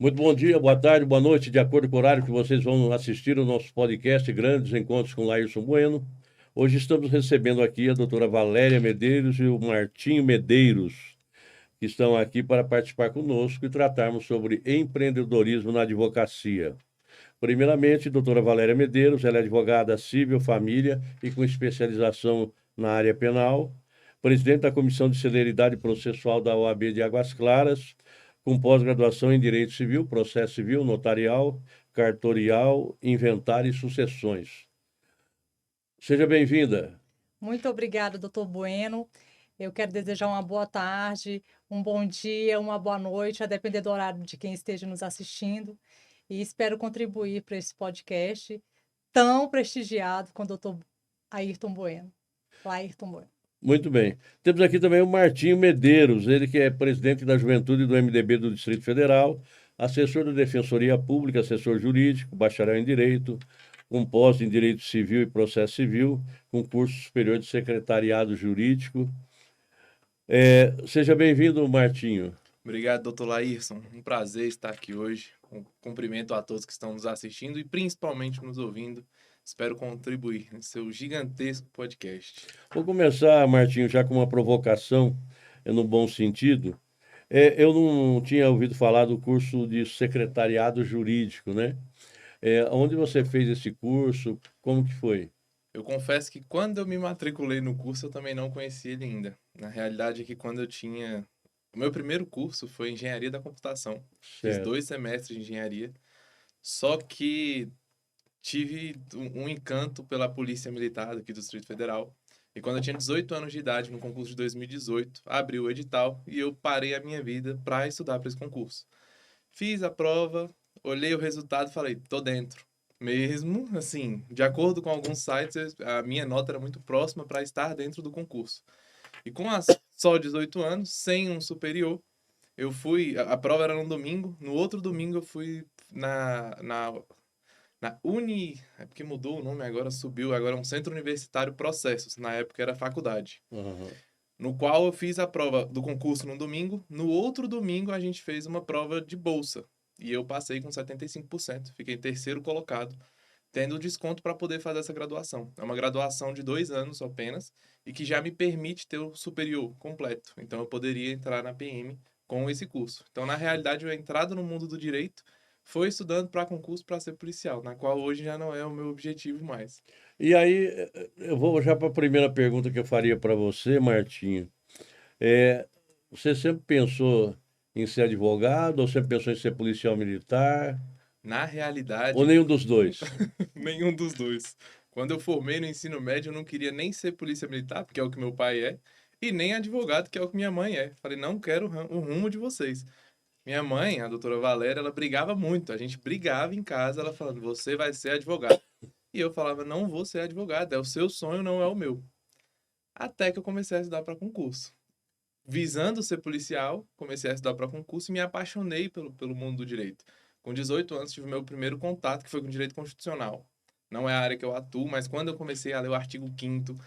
Muito bom dia, boa tarde, boa noite, de acordo com o horário que vocês vão assistir o nosso podcast Grandes Encontros com Laírson Bueno. Hoje estamos recebendo aqui a doutora Valéria Medeiros e o Martinho Medeiros, que estão aqui para participar conosco e tratarmos sobre empreendedorismo na advocacia. Primeiramente, doutora Valéria Medeiros, ela é advogada civil, família e com especialização na área penal, presidente da Comissão de Celeridade Processual da OAB de Águas Claras, com pós-graduação em Direito Civil, Processo Civil, Notarial, Cartorial, Inventário e Sucessões. Seja bem-vinda. Muito obrigada, doutor Bueno. Eu quero desejar uma boa tarde, um bom dia, uma boa noite, a depender do horário de quem esteja nos assistindo. E espero contribuir para esse podcast tão prestigiado com o doutor Ayrton Bueno. Laírton Bueno. Muito bem. Temos aqui também o Martinho Medeiros, ele que é presidente da Juventude do MDB do Distrito Federal, assessor da Defensoria Pública, assessor jurídico, bacharel em Direito, com pós em Direito Civil e Processo Civil, com curso superior de Secretariado Jurídico. Seja bem-vindo, Martinho. Obrigado, doutor Laírson. Um prazer estar aqui hoje. Um cumprimento a todos que estão nos assistindo e principalmente nos ouvindo. Espero contribuir nesse seu gigantesco podcast. Vou começar, Martinho, já com uma provocação, no bom sentido. Eu não tinha ouvido falar do curso de secretariado jurídico, né? Onde você fez esse curso? Como que foi? Eu confesso que quando eu me matriculei no curso, eu também não conhecia ele ainda. Na realidade é que quando eu tinha... O meu primeiro curso foi Engenharia da Computação. Fiz Certo. 2 semestres de engenharia. Só que tive um encanto pela Polícia Militar aqui do Distrito Federal. E quando eu tinha 18 anos de idade, no concurso de 2018, abriu o edital e eu parei a minha vida para estudar para esse concurso. Fiz a prova, olhei o resultado e falei, tô dentro. Mesmo, assim, de acordo com alguns sites, a minha nota era muito próxima para estar dentro do concurso. E com só 18 anos, sem um superior, eu fui... A prova era no domingo, no outro domingo eu fui na Uni, é porque mudou o nome agora, subiu, agora é um Centro Universitário Processos, na época era faculdade. Uhum. No qual eu fiz a prova do concurso no domingo, no outro domingo a gente fez uma prova de bolsa, e eu passei com 75%, fiquei terceiro colocado, tendo desconto para poder fazer essa graduação. É uma graduação de 2 anos apenas, e que já me permite ter o superior completo, então eu poderia entrar na PM com esse curso. Então, na realidade, a entrada no mundo do direito foi estudando para concurso para ser policial, na qual hoje já não é o meu objetivo mais. E aí, eu vou já para a primeira pergunta que eu faria para você, Martinho. É, Você sempre pensou em ser advogado ou sempre pensou em ser policial militar? Na Ou realidade, nenhum dos dois? nenhum dos dois. Quando eu formei no ensino médio, eu não queria nem ser polícia militar, porque é o que meu pai é, e nem advogado, que é o que minha mãe é. Falei, não quero o rumo de vocês. Minha mãe, a doutora Valéria, ela brigava muito. A gente brigava em casa, ela falando, você vai ser advogado. E eu falava, não vou ser advogado, é o seu sonho, não é o meu. Até que eu comecei a estudar para concurso. Visando ser policial, comecei a estudar para concurso e me apaixonei pelo mundo do direito. Com 18 anos, tive meu primeiro contato, que foi com direito constitucional. Não é a área que eu atuo, mas quando eu comecei a ler o artigo 5º,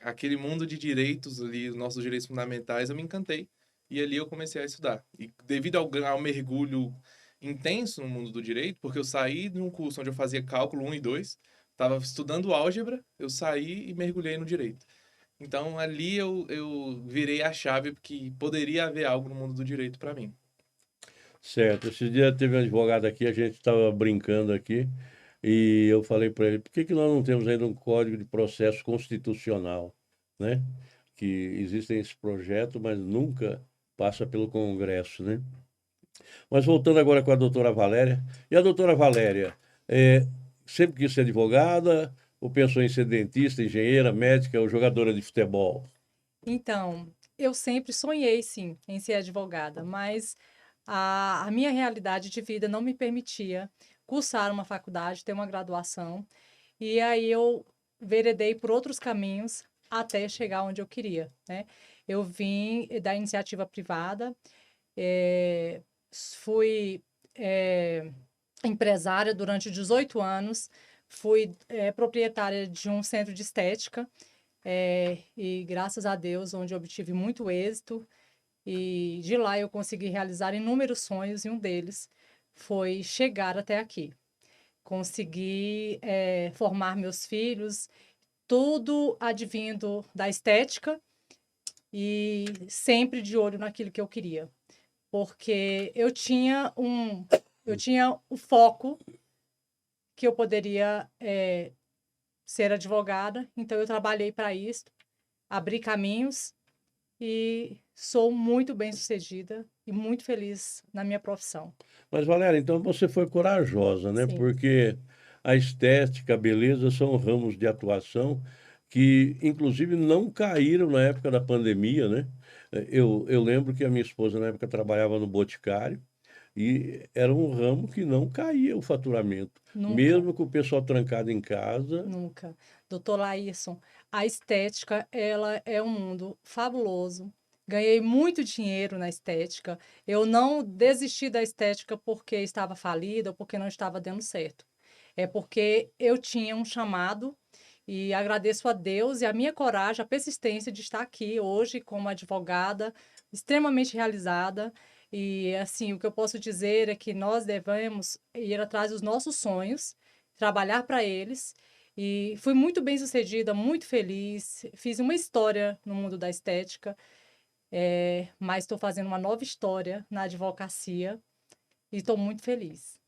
aquele mundo de direitos ali, os nossos direitos fundamentais, eu me encantei. E ali eu comecei a estudar. E devido ao mergulho intenso no mundo do direito, porque eu saí de um curso onde eu fazia cálculo 1 e 2, estava estudando álgebra, eu saí e mergulhei no direito. Então ali eu virei a chave porque poderia haver algo no mundo do direito para mim. Certo. Esse dia teve um advogado aqui, a gente estava brincando aqui, e eu falei para ele, por que que nós não temos ainda um código de processo constitucional, né? Que existem esse projeto, mas nunca passa pelo Congresso, né? Mas voltando agora com a doutora Valéria. E a doutora Valéria, é, sempre quis ser advogada, ou pensou em ser dentista, engenheira, médica ou jogadora de futebol? Então, eu sempre sonhei, sim, em ser advogada, mas a minha realidade de vida não me permitia cursar uma faculdade, ter uma graduação, e aí eu veredei por outros caminhos até chegar onde eu queria, né? Eu vim da iniciativa privada, eh, fui empresária durante 18 anos, fui proprietária de um centro de estética, e graças a Deus, onde eu obtive muito êxito E de lá eu consegui realizar inúmeros sonhos e um deles foi chegar até aqui. Consegui formar meus filhos, tudo advindo da estética e sempre de olho naquilo que eu queria. Porque eu tinha o foco que eu poderia ser advogada, então eu trabalhei para isso, abri caminhos e sou muito bem-sucedida e muito feliz na minha profissão. Mas, Valéria, então você foi corajosa, né? Sim, Porque a estética, a beleza são ramos de atuação que, inclusive, não caíram na época da pandemia, né? Eu lembro que a minha esposa, na época, trabalhava no Boticário e era um ramo que não caía o faturamento, nunca. mesmo com o pessoal trancado em casa. Nunca. Doutor Laírson, a estética, ela é um mundo fabuloso. Ganhei muito dinheiro na estética. Eu não desisti da estética porque estava falida ou porque não estava dando certo. É porque eu tinha um chamado e agradeço a Deus e a minha coragem, a persistência de estar aqui hoje como advogada, extremamente realizada. E assim, o que eu posso dizer é que nós devemos ir atrás dos nossos sonhos, trabalhar para eles. E fui muito bem-sucedida, muito feliz. Fiz uma história no mundo da estética, mas estou fazendo uma nova história na advocacia e estou muito feliz.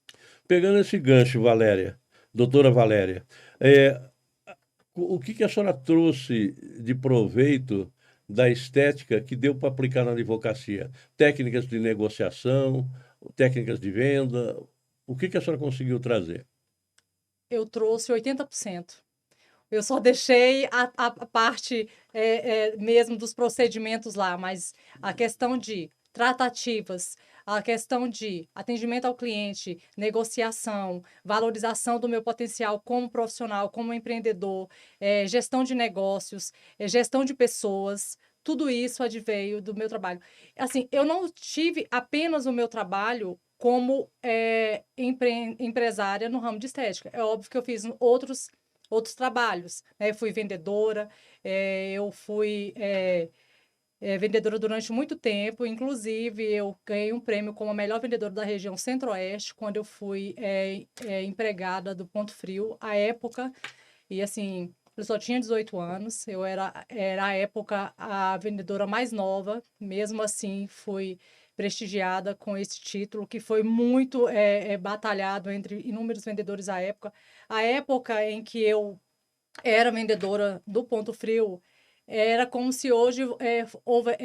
Pegando esse gancho, Valéria, doutora Valéria, eh, o que que a senhora trouxe de proveito da estética que deu para aplicar na advocacia? Técnicas de negociação, técnicas de venda, o que que a senhora conseguiu trazer? Eu trouxe 80%. Eu só deixei a parte mesmo dos procedimentos lá, mas a questão de tratativas, a questão de atendimento ao cliente, negociação, valorização do meu potencial como profissional, como empreendedor, gestão de negócios, gestão de pessoas, tudo isso adveio do meu trabalho. Assim, eu não tive apenas o meu trabalho como empresária no ramo de estética. É óbvio que eu fiz outros trabalhos, né? Eu fui vendedora, eu fui vendedora durante muito tempo, inclusive eu ganhei um prêmio como a melhor vendedora da região Centro-Oeste, quando eu fui empregada do Ponto Frio, à época, e assim, eu só tinha 18 anos, eu era à época a vendedora mais nova, mesmo assim fui prestigiada com esse título, que foi muito batalhado entre inúmeros vendedores à época. A época em que eu era vendedora do Ponto Frio, era como se hoje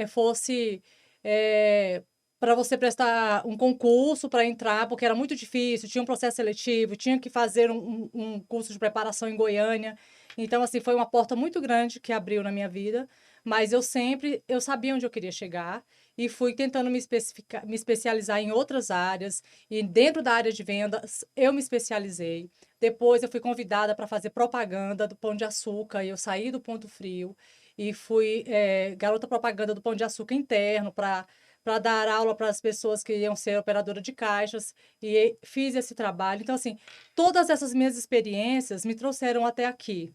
fosse para você prestar um concurso para entrar, porque era muito difícil, tinha um processo seletivo, tinha que fazer um curso de preparação em Goiânia. Então, assim, foi uma porta muito grande que abriu na minha vida, mas eu sabia onde eu queria chegar e fui tentando me especializar em outras áreas, e dentro da área de vendas eu me especializei. Depois eu fui convidada para fazer propaganda do Pão de Açúcar e eu saí do Ponto Frio e fui garota propaganda do Pão de Açúcar interno para dar aula para as pessoas que iam ser operadora de caixas e fiz esse trabalho. Então, assim, todas essas minhas experiências me trouxeram até aqui.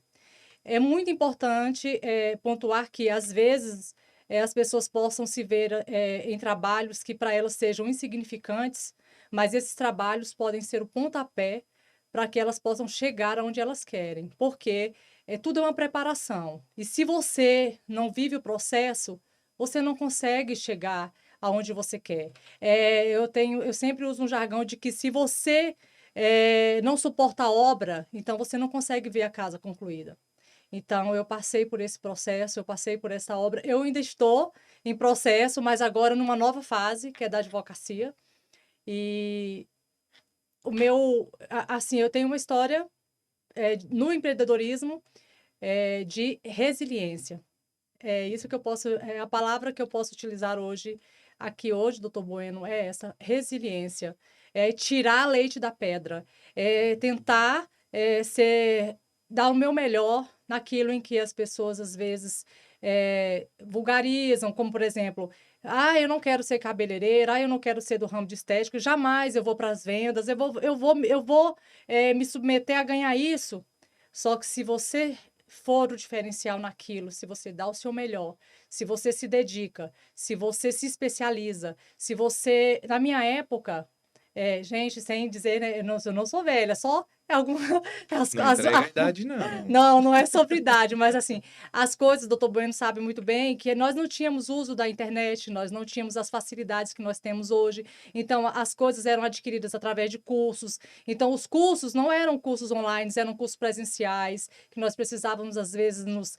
É muito importante pontuar que, às vezes, as pessoas possam se ver em trabalhos que para elas sejam insignificantes, mas esses trabalhos podem ser o pontapé para que elas possam chegar aonde elas querem, porque tudo é uma preparação. E se você não vive o processo, você não consegue chegar aonde você quer. Eu sempre uso um jargão de que se você não suporta a obra, então você não consegue ver a casa concluída. Então, eu passei por esse processo, eu passei por essa obra. Eu ainda estou em processo, mas agora numa nova fase, que é da advocacia. E assim, eu tenho uma história no empreendedorismo de resiliência. É isso que eu posso, é a palavra que eu posso utilizar hoje, aqui hoje, doutor Bueno, é essa, resiliência. É tirar leite da pedra, é tentar dar o meu melhor naquilo em que as pessoas, às vezes, vulgarizam, como, por exemplo, eu não quero ser cabeleireira, eu não quero ser do ramo de estética, jamais eu vou para as vendas, eu vou me submeter a ganhar isso. Só que se você for o diferencial naquilo, se você dá o seu melhor, se você se dedica, se você se especializa, se você... Na minha época, gente, sem dizer, né, eu não sou velha, só alguma... Não entrega a idade, não. Não, não é sobre idade, mas assim, as coisas, o doutor Bueno sabe muito bem que nós não tínhamos uso da internet, nós não tínhamos as facilidades que nós temos hoje, então as coisas eram adquiridas através de cursos, então os cursos não eram cursos online, eram cursos presenciais, que nós precisávamos às vezes nos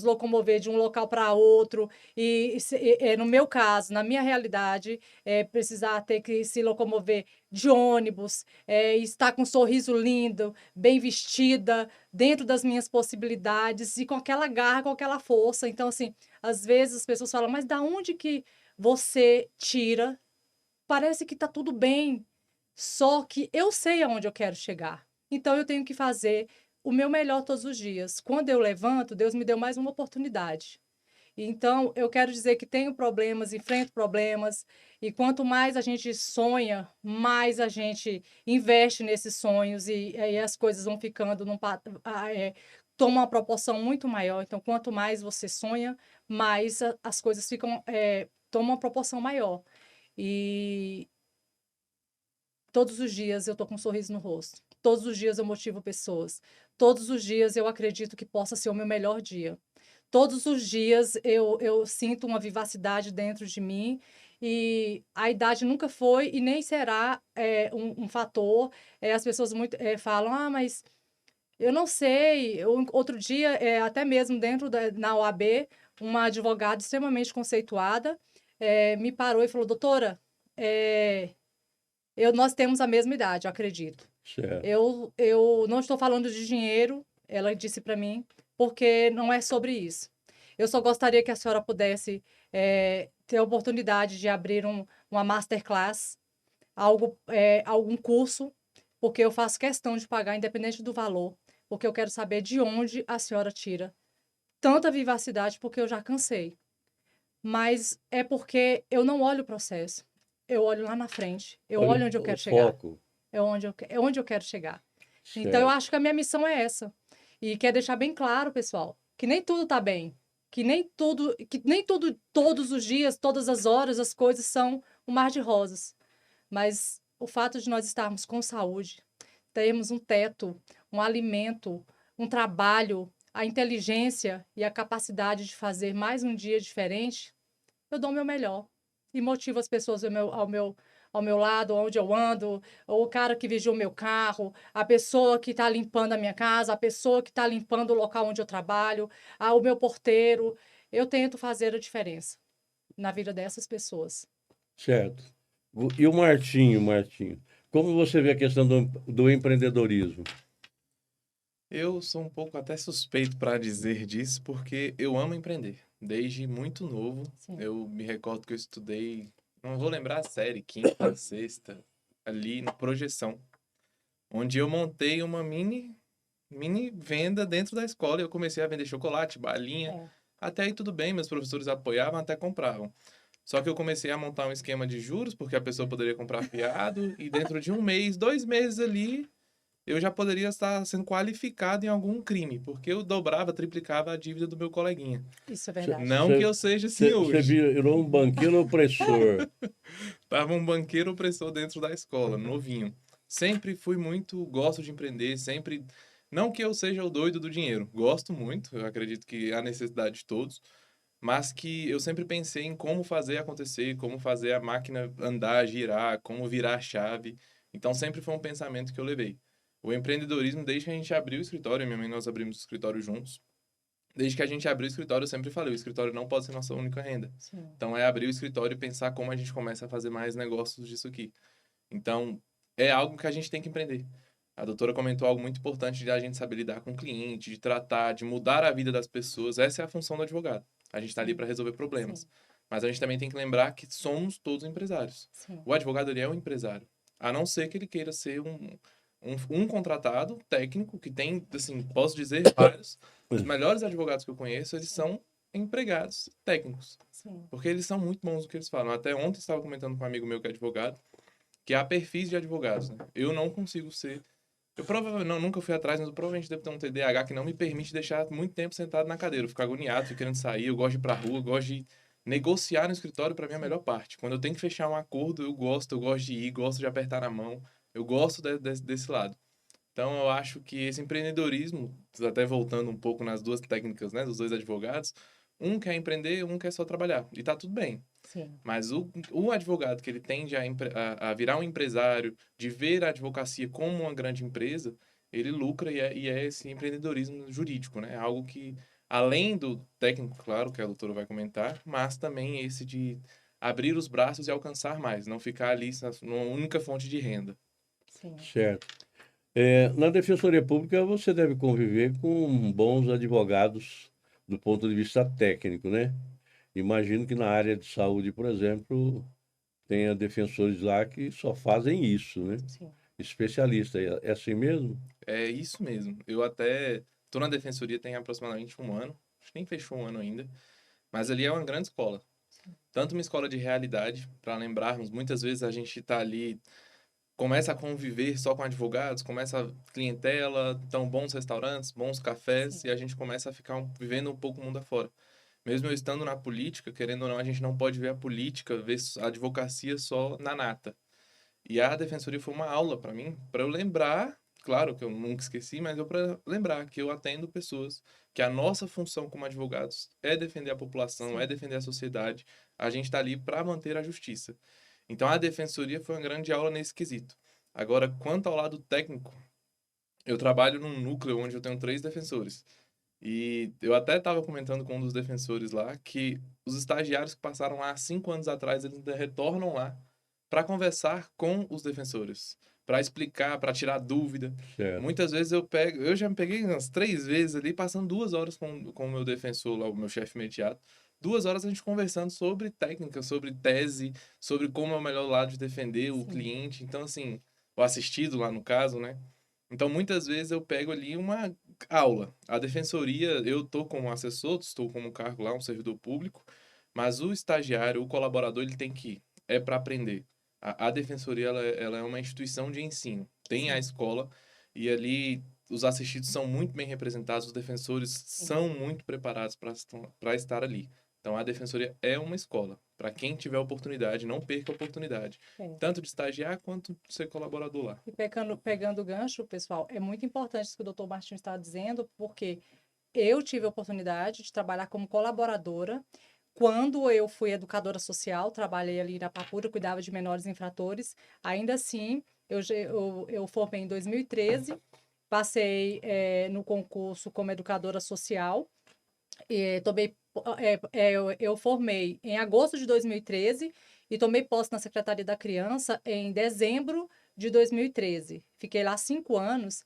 locomover de um local para outro, no meu caso, na minha realidade, precisar ter que se locomover de ônibus, estar com um sorriso lindo, bem vestida, dentro das minhas possibilidades e com aquela garra, com aquela força. Então, assim, às vezes as pessoas falam, mas da onde que você tira? Parece que está tudo bem, só que eu sei aonde eu quero chegar. Então, eu tenho que fazer o meu melhor todos os dias. Quando eu levanto, Deus me deu mais uma oportunidade. Então, eu quero dizer que tenho problemas, enfrento problemas, e quanto mais a gente sonha, mais a gente investe nesses sonhos, e aí as coisas vão ficando toma uma proporção muito maior. Então, quanto mais você sonha, mais as coisas tomam uma proporção maior. E todos os dias eu estou com um sorriso no rosto. Todos os dias eu motivo pessoas. Todos os dias eu acredito que possa ser o meu melhor dia. Todos os dias eu sinto uma vivacidade dentro de mim e a idade nunca foi e nem será um fator. As pessoas falam, mas eu não sei. Outro dia, até mesmo na OAB, uma advogada extremamente conceituada me parou e falou, doutora, nós temos a mesma idade, eu acredito. Certo. Eu não estou falando de dinheiro, ela disse para mim, porque não é sobre isso. Eu só gostaria que a senhora pudesse ter a oportunidade de abrir uma masterclass, algum curso, porque eu faço questão de pagar, independente do valor, porque eu quero saber de onde a senhora tira tanta vivacidade, porque eu já cansei. Mas é porque eu não olho o processo, eu olho lá na frente, eu olho onde eu quero chegar. Foco. É onde eu quero chegar. Certo. Então, eu acho que a minha missão é essa. E quer deixar bem claro, pessoal, que nem tudo está bem. Que nem tudo, todos os dias, todas as horas, as coisas são um mar de rosas. Mas o fato de nós estarmos com saúde, termos um teto, um alimento, um trabalho, a inteligência e a capacidade de fazer mais um dia diferente, eu dou o meu melhor. E motivo as pessoas ao meu lado, onde eu ando, ou o cara que vigia o meu carro, a pessoa que está limpando a minha casa, a pessoa que está limpando o local onde eu trabalho, o meu porteiro. Eu tento fazer a diferença na vida dessas pessoas. Certo. E o Martinho, como você vê a questão do empreendedorismo? Eu sou um pouco até suspeito para dizer disso, porque eu amo empreender. Desde muito novo, Sim. eu me recordo que eu estudei, não vou lembrar a série, quinta, sexta, ali no Projeção, onde eu montei uma mini venda dentro da escola e eu comecei a vender chocolate, balinha. Até aí tudo bem, meus professores apoiavam, até compravam. Só que eu comecei a montar um esquema de juros, porque a pessoa poderia comprar fiado, e dentro de 1 mês, 2 meses ali, eu já poderia estar sendo qualificado em algum crime, porque eu dobrava, triplicava a dívida do meu coleguinha. Isso é verdade. Não que eu seja assim Você hoje. virou um banqueiro opressor. Tava um banqueiro opressor dentro da escola, novinho. Sempre fui gosto de empreender, sempre... Não que eu seja o doido do dinheiro, gosto muito, eu acredito que há necessidade de todos, mas que eu sempre pensei em como fazer acontecer, como fazer a máquina andar, girar, como virar a chave. Então sempre foi um pensamento que eu levei. O empreendedorismo, desde que a gente abriu o escritório, minha mãe e nós abrimos o escritório juntos, desde que a gente abriu o escritório, eu sempre falei, o escritório não pode ser nossa única renda. Sim. Então é abrir o escritório e pensar como a gente começa a fazer mais negócios disso aqui. Então é algo que a gente tem que empreender. A doutora comentou algo muito importante de a gente saber lidar com o cliente, de tratar, de mudar a vida das pessoas. Essa é a função do advogado. A gente está ali para resolver problemas. Sim. Mas a gente também tem que lembrar que somos todos empresários. Sim. O advogado, ele é um empresário. A não ser que ele queira ser um contratado técnico, que tem, assim, posso dizer, vários. Os melhores advogados que eu conheço, eles são empregados técnicos. Sim. Porque eles são muito bons no que eles falam. Até ontem eu estava comentando com um amigo meu que é advogado, que há perfis de advogados, né? Eu não consigo ser Eu provavelmente não, nunca fui atrás, mas eu provavelmente devo ter um TDAH que não me permite deixar muito tempo sentado na cadeira. Eu fico agoniado, fico querendo sair, eu gosto de ir pra rua, eu gosto de negociar no escritório, pra mim é a Sim, melhor parte. Quando eu tenho que fechar um acordo, eu gosto de ir, gosto de apertar na mão, eu gosto desse lado. Então eu acho que esse empreendedorismo, até voltando um pouco nas duas técnicas, né, dos dois advogados, um quer empreender, um quer só trabalhar. E tá tudo bem. sim, Mas o advogado que ele tende a virar um empresário, de ver a advocacia como uma grande empresa, ele lucra e é esse empreendedorismo jurídico, né? Algo que, além do técnico, claro, que a doutora vai comentar, mas também esse de abrir os braços e alcançar mais, não ficar ali numa única fonte de renda. sim, Certo. Na Defensoria Pública você deve conviver com bons advogados do ponto de vista técnico, né? Imagino que na área de saúde, por exemplo, tenha defensores lá que só fazem isso, né? sim, Especialista. É assim mesmo? É isso mesmo. Eu até tô na defensoria tem aproximadamente um ano, acho que nem fechou um ano ainda, mas ali é uma grande escola. Tanto uma escola de realidade, para lembrarmos, muitas vezes a gente está ali, começa a conviver só com advogados, começa a clientela, então bons restaurantes, bons cafés, sim, e a gente começa a ficar vivendo um pouco o mundo afora. Mesmo eu estando na política, querendo ou não, a gente não pode ver a política, ver a advocacia só na nata. E a defensoria foi uma aula para mim, para eu lembrar, claro que eu nunca esqueci, mas eu para lembrar que eu atendo pessoas, que a nossa função como advogados é defender a população, é sim, defender a sociedade. A gente está ali para manter a justiça. Então a defensoria foi uma grande aula nesse quesito. Agora, quanto ao lado técnico, eu trabalho num núcleo onde eu tenho 3 defensores. E eu até estava comentando com um dos defensores lá que os estagiários que passaram lá há 5 anos atrás, eles ainda retornam lá para conversar com os defensores, para explicar, para tirar dúvida. Certo. Muitas vezes eu já me peguei umas 3 vezes ali, passando 2 horas com o meu defensor lá, o meu chefe imediato. 2 horas a gente conversando sobre técnica, sobre tese, sobre como é o melhor lado de defender o sim, cliente. Então, assim, o assistido lá no caso, né? Então, muitas vezes eu pego ali uma aula. A defensoria, eu estou como assessor, estou como cargo lá, um servidor público, mas o estagiário, o colaborador, ele tem que ir. É para aprender. A defensoria, ela é uma instituição de ensino. Tem a sim, escola e ali os assistidos são muito bem representados, os defensores sim, são muito preparados para estar ali. Então, a defensoria é uma escola. Para quem tiver oportunidade, não perca a oportunidade. é. Tanto de estagiar quanto de ser colaborador lá. E pegando o gancho, pessoal, é muito importante isso que o doutor Martins está dizendo, porque eu tive a oportunidade de trabalhar como colaboradora. Quando eu fui educadora social, trabalhei ali na Papura, cuidava de menores infratores. Ainda assim, eu formei em 2013, passei no concurso como educadora social. Tomei, eu formei em agosto de 2013 e tomei posse na Secretaria da Criança em dezembro de 2013. Fiquei lá 5 anos.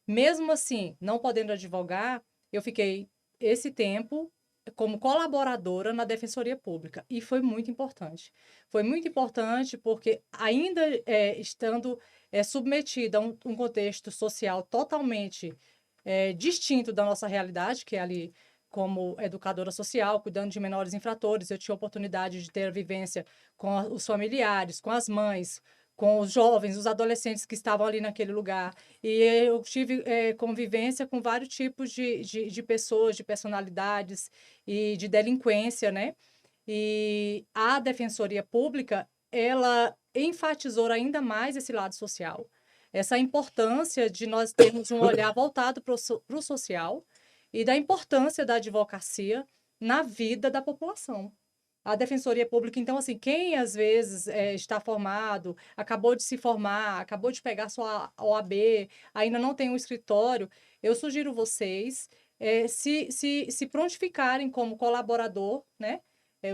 Mesmo assim, não podendo advogar, eu fiquei esse tempo como colaboradora na Defensoria Pública e foi muito importante. Foi muito importante porque ainda estando submetida a um contexto social totalmente distinto da nossa realidade, que é ali como educadora social, cuidando de menores infratores, eu tinha a oportunidade de ter a vivência com os familiares, com as mães, com os jovens, os adolescentes que estavam ali naquele lugar. E eu tive convivência com vários tipos de pessoas, de personalidades e de delinquência, né? E a Defensoria Pública, ela enfatizou ainda mais esse lado social. Essa importância de nós termos um olhar voltado para o social e da importância da advocacia na vida da população. A Defensoria Pública, então, assim, quem às vezes está formado, acabou de se formar, acabou de pegar sua OAB, ainda não tem um escritório, eu sugiro vocês se prontificarem como colaborador, né?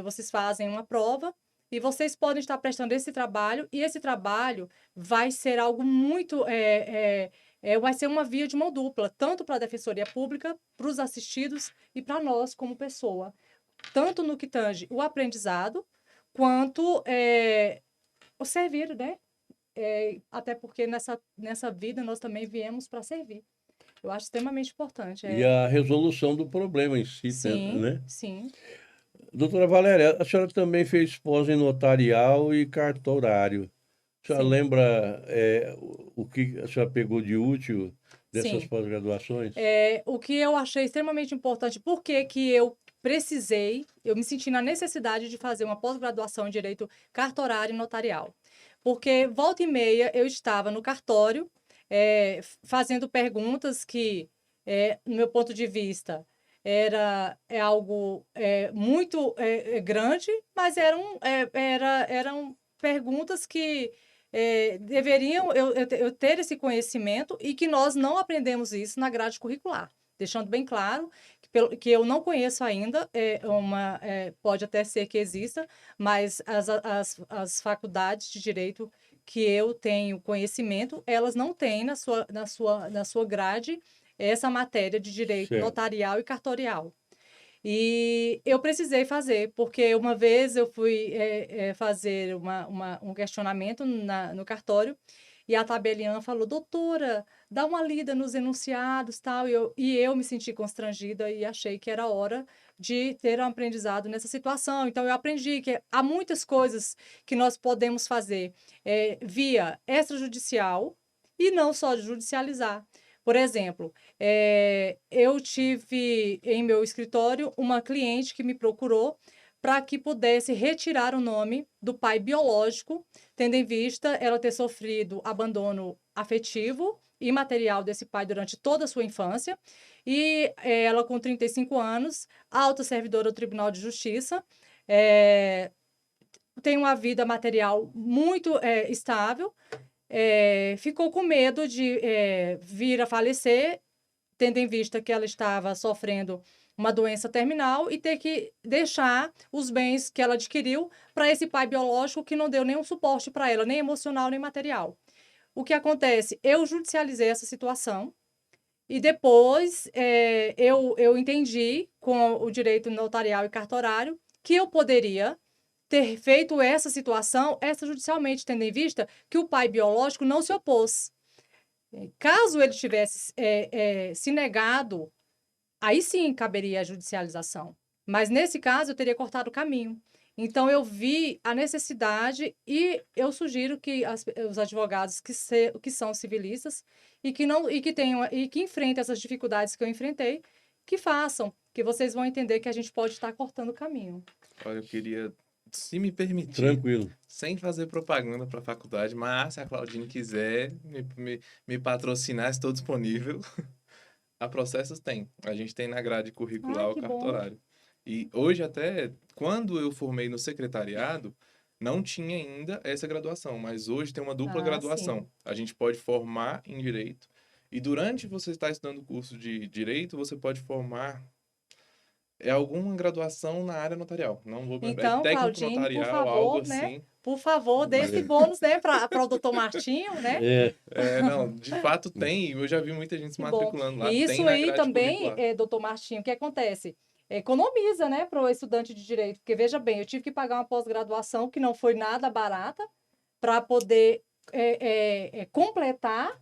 Vocês fazem uma prova e vocês podem estar prestando esse trabalho, e esse trabalho vai ser algo muito. Vai ser uma via de mão dupla, tanto para a Defensoria Pública, para os assistidos e para nós como pessoa. Tanto no que tange o aprendizado, quanto o servir, né? Até porque nessa vida nós também viemos para servir. Eu acho extremamente importante. E a resolução do problema em si, Sim, né? sim, Doutora Valéria, a senhora também fez pós em notarial e cartorário. A senhora Sim. lembra o que a senhora pegou de útil dessas Sim. pós-graduações? O que eu achei extremamente importante, porque que eu me senti na necessidade de fazer uma pós-graduação em Direito Cartorário e Notarial. Porque volta e meia eu estava no cartório, fazendo perguntas que, no meu ponto de vista, algo muito grande, mas eram perguntas que deveriam eu ter esse conhecimento e que nós não aprendemos isso na grade curricular. Deixando bem claro que eu não conheço ainda, pode até ser que exista, mas as faculdades de direito que eu tenho conhecimento, elas não têm na sua grade essa matéria de direito Certo. notarial e cartorial. E eu precisei fazer, porque uma vez eu fui fazer um questionamento no cartório e a tabeliã falou, doutora, dá uma lida nos enunciados, tal, e eu me senti constrangida e achei que era hora de ter um aprendizado nessa situação. Então, eu aprendi que há muitas coisas que nós podemos fazer via extrajudicial e não só judicializar. Por exemplo, eu tive em meu escritório uma cliente que me procurou para que pudesse retirar o nome do pai biológico, tendo em vista ela ter sofrido abandono afetivo e material desse pai durante toda a sua infância. E ela, com 35 anos, alta servidora do Tribunal de Justiça, tem uma vida material muito estável, ficou com medo de vir a falecer, tendo em vista que ela estava sofrendo uma doença terminal e ter que deixar os bens que ela adquiriu para esse pai biológico que não deu nenhum suporte para ela, nem emocional, nem material. O que acontece? Eu judicializei essa situação e depois eu entendi, com o direito notarial e cartorário, que eu poderia ter feito essa situação extrajudicialmente, tendo em vista que o pai biológico não se opôs. Caso ele tivesse se negado, aí sim caberia a judicialização. Mas nesse caso eu teria cortado o caminho. Então eu vi a necessidade e eu sugiro que os advogados que são civilistas e que enfrentem essas dificuldades que eu enfrentei, que façam, que vocês vão entender que a gente pode estar cortando o caminho. Olha, eu queria, se me permitir, Tranquilo. sem fazer propaganda para a faculdade, mas se a Claudine quiser me patrocinar, estou disponível. A Processos tem. A gente tem na grade curricular o Que bom. cartorário. E hoje até, quando eu formei no secretariado, não tinha ainda essa graduação, mas hoje tem uma dupla graduação. Sim. A gente pode formar em direito e durante você estar estudando o curso de direito, você pode formar alguma graduação na área notarial. Não vou me lembrar, Então, técnico Claudine, por notarial, algo favor, né? assim. Por favor, dê esse bônus, né, para o doutor Martinho, né? Não, de fato tem, eu já vi muita gente se Que bom. matriculando lá, E tem isso na aí grade também, curricular. doutor Martinho, o que acontece? Economiza, né, para o estudante de direito, porque veja bem, eu tive que pagar uma pós-graduação que não foi nada barata para poder completar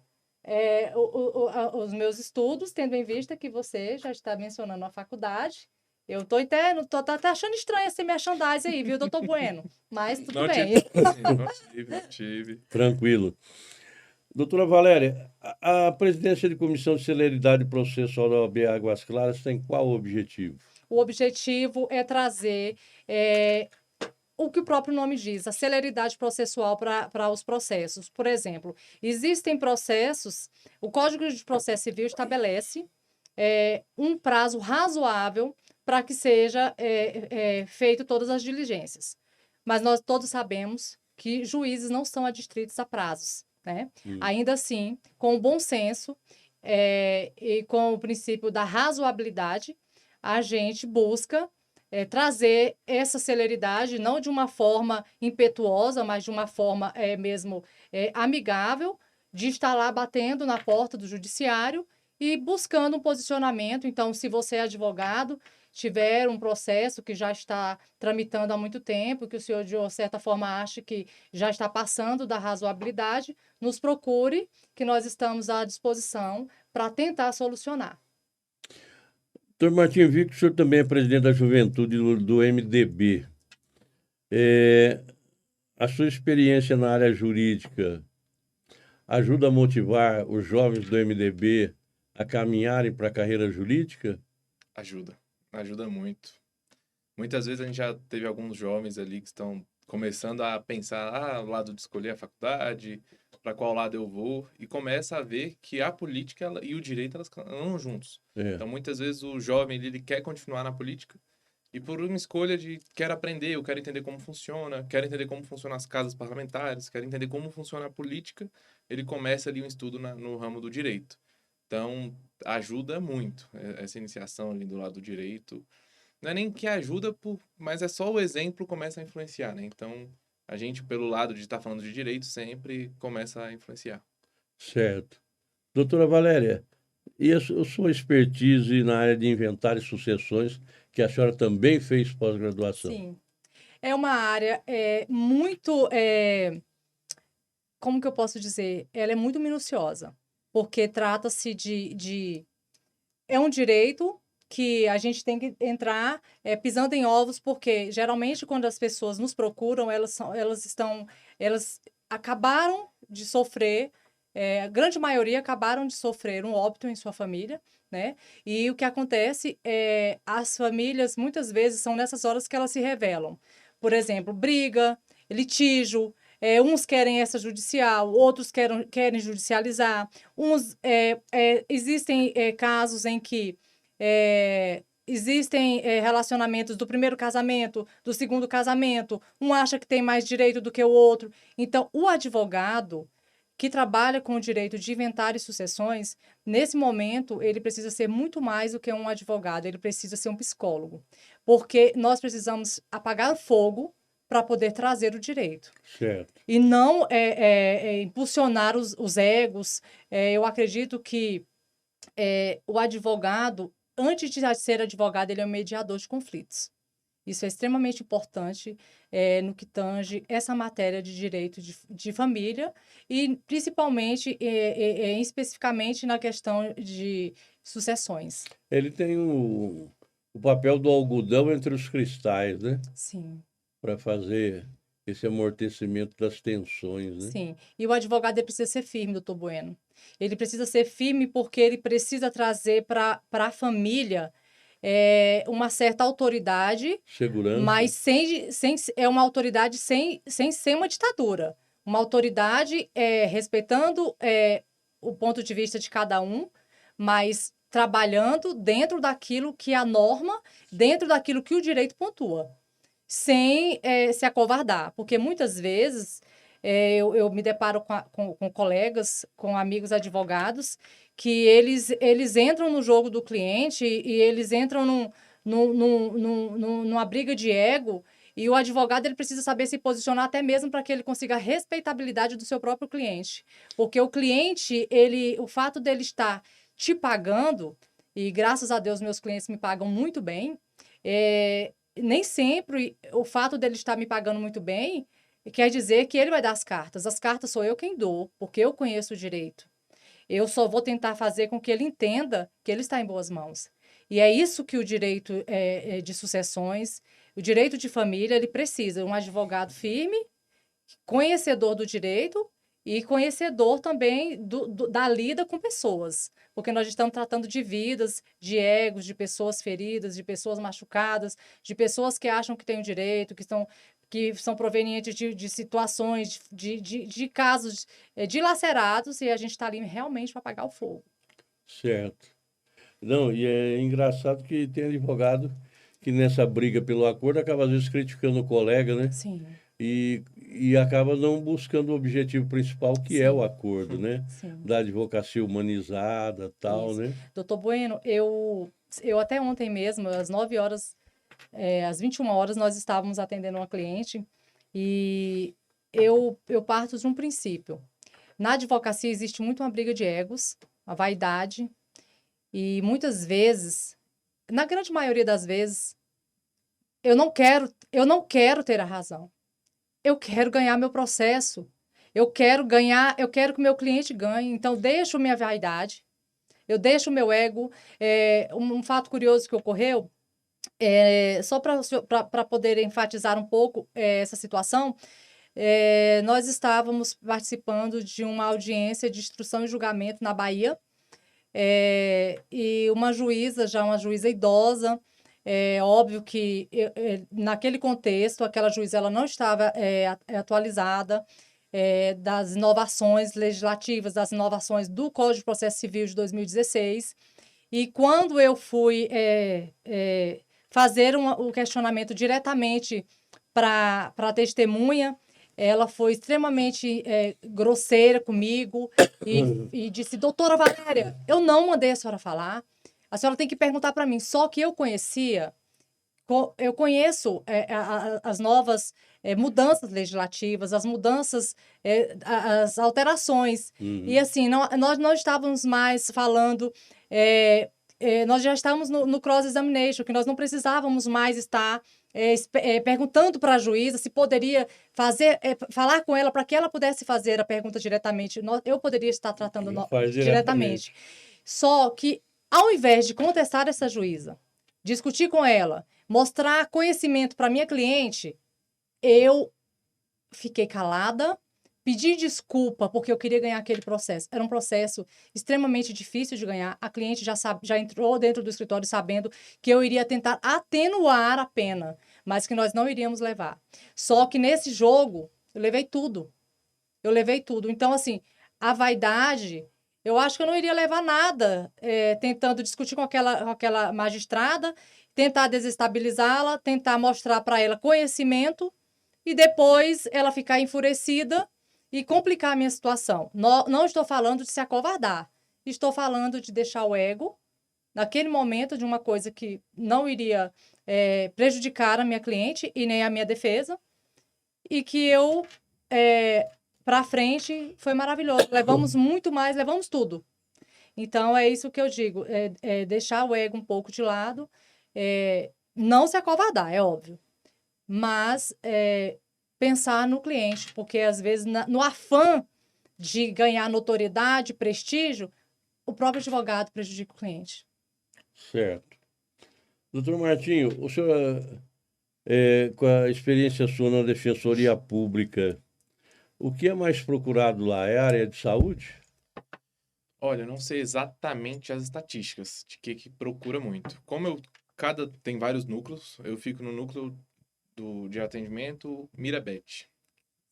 os meus estudos, tendo em vista que você já está mencionando a faculdade. Eu tô até achando estranho esse merchandising aí, viu, doutor Bueno? Mas tudo bem. Não tive. Tranquilo. Doutora Valéria, a presidência de Comissão de Celeridade Processual da OAB Águas Claras tem qual objetivo? O objetivo é trazer o que o próprio nome diz, a celeridade processual para os processos. Por exemplo, existem processos, o Código de Processo Civil estabelece um prazo razoável para que seja feito todas as diligências. Mas nós todos sabemos que juízes não são adstritos a prazos, né? Ainda assim, com o bom senso e com o princípio da razoabilidade, a gente busca trazer essa celeridade, não de uma forma impetuosa, mas de uma forma mesmo amigável, de estar lá batendo na porta do judiciário e buscando um posicionamento. Então, se você é advogado, tiver um processo que já está tramitando há muito tempo, que o senhor, de certa forma, acha que já está passando da razoabilidade, nos procure, que nós estamos à disposição para tentar solucionar. Doutor Martinho, vi que o senhor também é presidente da juventude do MDB. a sua experiência na área jurídica ajuda a motivar os jovens do MDB a caminharem para a carreira jurídica? Ajuda, ajuda muito. Muitas vezes a gente já teve alguns jovens ali que estão começando a pensar, o lado de escolher a faculdade, para qual lado eu vou, e começa a ver que a política e o direito elas andam juntos. É, Então, muitas vezes o jovem ele quer continuar na política e por uma escolha de quero aprender, eu quero entender como funciona, quero entender como funcionam as casas parlamentares, quero entender como funciona a política, ele começa ali um estudo no ramo do direito. Então, ajuda muito essa iniciação ali do lado do direito. Não é nem que ajuda, mas é só o exemplo começa a influenciar, né? Então, a gente, pelo lado de estar falando de direito, sempre começa a influenciar. certo. Doutora Valéria, e a sua expertise na área de inventário e sucessões, que a senhora também fez pós-graduação? Sim. É uma área muito, como que eu posso dizer? Ela é muito minuciosa, porque trata-se é um direito que a gente tem que entrar pisando em ovos, porque geralmente quando as pessoas nos procuram, elas acabaram de sofrer, a grande maioria acabaram de sofrer um óbito em sua família, né? E o que acontece é as famílias muitas vezes são nessas horas que elas se revelam. Por exemplo, briga, litígio, uns querem extrajudicial, outros querem judicializar, existem casos em que existem relacionamentos do primeiro casamento, do segundo casamento, um acha que tem mais direito do que o outro. Então, o advogado que trabalha com o direito de inventário e sucessões, nesse momento, ele precisa ser muito mais do que um advogado, ele precisa ser um psicólogo, porque nós precisamos apagar o fogo para poder trazer o direito. Certo. E não impulsionar os egos. Eu acredito que o advogado, antes de ser advogado, ele é um mediador de conflitos. Isso é extremamente importante no que tange essa matéria de direito de família e, principalmente, especificamente na questão de sucessões. Ele tem o papel do algodão entre os cristais, né? Sim. Para fazer esse amortecimento das tensões, né? Sim, e o advogado ele precisa ser firme, doutor Bueno. Ele precisa ser firme porque ele precisa trazer para a família uma certa autoridade, Segurança. mas é uma autoridade sem ser uma ditadura. Uma autoridade respeitando o ponto de vista de cada um, mas trabalhando dentro daquilo que é a norma, dentro daquilo que o direito pontua, sem se acovardar, porque muitas vezes eu me deparo com colegas, com amigos advogados, que eles entram no jogo do cliente e eles entram numa briga de ego, e o advogado ele precisa saber se posicionar até mesmo para que ele consiga a respeitabilidade do seu próprio cliente. Porque o cliente, o fato dele estar te pagando, e graças a Deus meus clientes me pagam muito bem, nem sempre o fato dele estar me pagando muito bem quer dizer que ele vai dar as cartas. As cartas sou eu quem dou, porque eu conheço o direito. Eu só vou tentar fazer com que ele entenda que ele está em boas mãos. E é isso que o direito de sucessões, o direito de família, ele precisa. Um advogado firme, conhecedor do direito e conhecedor também da lida com pessoas. Porque nós estamos tratando de vidas, de egos, de pessoas feridas, de pessoas machucadas, de pessoas que acham que têm o direito, que são provenientes de situações, de casos dilacerados, e a gente está ali realmente para apagar o fogo. Certo. Não, e é engraçado que tem advogado que nessa briga pelo acordo acaba às vezes criticando o colega, né? Sim, E acaba não buscando o objetivo principal, que é o sim, acordo, né? sim. Da advocacia humanizada, tal, Isso. né? Doutor Bueno, eu até ontem mesmo, às 9 horas, às 21 horas, nós estávamos atendendo uma cliente e eu parto de um princípio. Na advocacia existe muito uma briga de egos, a vaidade, e muitas vezes, na grande maioria das vezes, eu não quero ter a razão. Eu quero ganhar meu processo. Eu quero que o meu cliente ganhe. Então, deixo minha vaidade, eu deixo o meu ego. Um fato curioso que ocorreu, só para poder enfatizar um pouco essa situação, nós estávamos participando de uma audiência de instrução e julgamento na Bahia, e uma juíza, já uma juíza idosa, óbvio que naquele contexto, aquela juíza ela não estava atualizada das inovações legislativas, das inovações do Código de Processo Civil de 2016, e quando eu fui fazer o questionamento diretamente para a testemunha, ela foi extremamente grosseira comigo e disse, doutora Valéria, eu não mandei a senhora falar, a senhora tem que perguntar para mim. Só que eu conheço as novas mudanças legislativas, as mudanças, as alterações. E assim, nós não estávamos mais falando... nós já estávamos no cross-examination, que nós não precisávamos mais estar perguntando para a juíza se poderia falar com ela para que ela pudesse fazer a pergunta diretamente. Eu poderia estar tratando diretamente. Só que, ao invés de contestar essa juíza, discutir com ela, mostrar conhecimento para minha cliente, eu fiquei calada, pedi desculpa porque eu queria ganhar aquele processo. Era um processo extremamente difícil de ganhar. A cliente já entrou dentro do escritório sabendo que eu iria tentar atenuar a pena, mas que nós não iríamos levar. Só que nesse jogo, eu levei tudo. Então, assim, a vaidade, eu acho que eu não iria levar nada tentando discutir com aquela magistrada, tentar desestabilizá-la, tentar mostrar para ela conhecimento e depois ela ficar enfurecida e complicar a minha situação. Não estou falando de se acovardar. Estou falando de deixar o ego, naquele momento, de uma coisa que não iria prejudicar a minha cliente e nem a minha defesa, e que eu, para frente, foi maravilhoso. Levamos muito mais, levamos tudo. Então, é isso que eu digo, deixar o ego um pouco de lado, não se acovardar, é óbvio, mas pensar no cliente, porque às vezes no afã de ganhar notoriedade, prestígio, o próprio advogado prejudica o cliente. Certo. Doutor Martinho, o senhor, com a experiência sua na Defensoria Pública, o que é mais procurado lá? É a área de saúde? Olha, eu não sei exatamente as estatísticas de que procura muito. Como tem vários núcleos, eu fico no núcleo de atendimento Mirabete.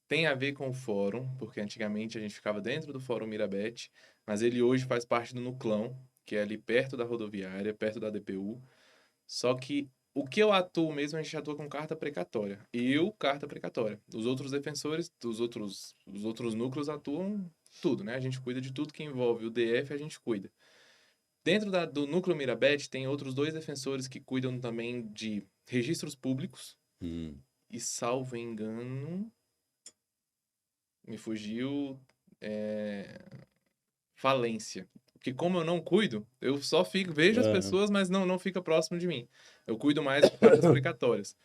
Tem a ver com o fórum, porque antigamente a gente ficava dentro do fórum Mirabete, mas ele hoje faz parte do Nuclão, que é ali perto da rodoviária, perto da DPU. Só que o que eu atuo mesmo, a gente atua com carta precatória. Carta precatória. Os outros defensores os outros núcleos atuam tudo, né? A gente cuida de tudo que envolve o DF, a gente cuida. Dentro do núcleo Mirabete, tem outros 2 defensores que cuidam também de registros públicos. E, salvo engano, me fugiu, falência. Porque como eu não cuido, eu só vejo as pessoas, mas não fica próximo de mim. Eu cuido mais de cartas precatórias.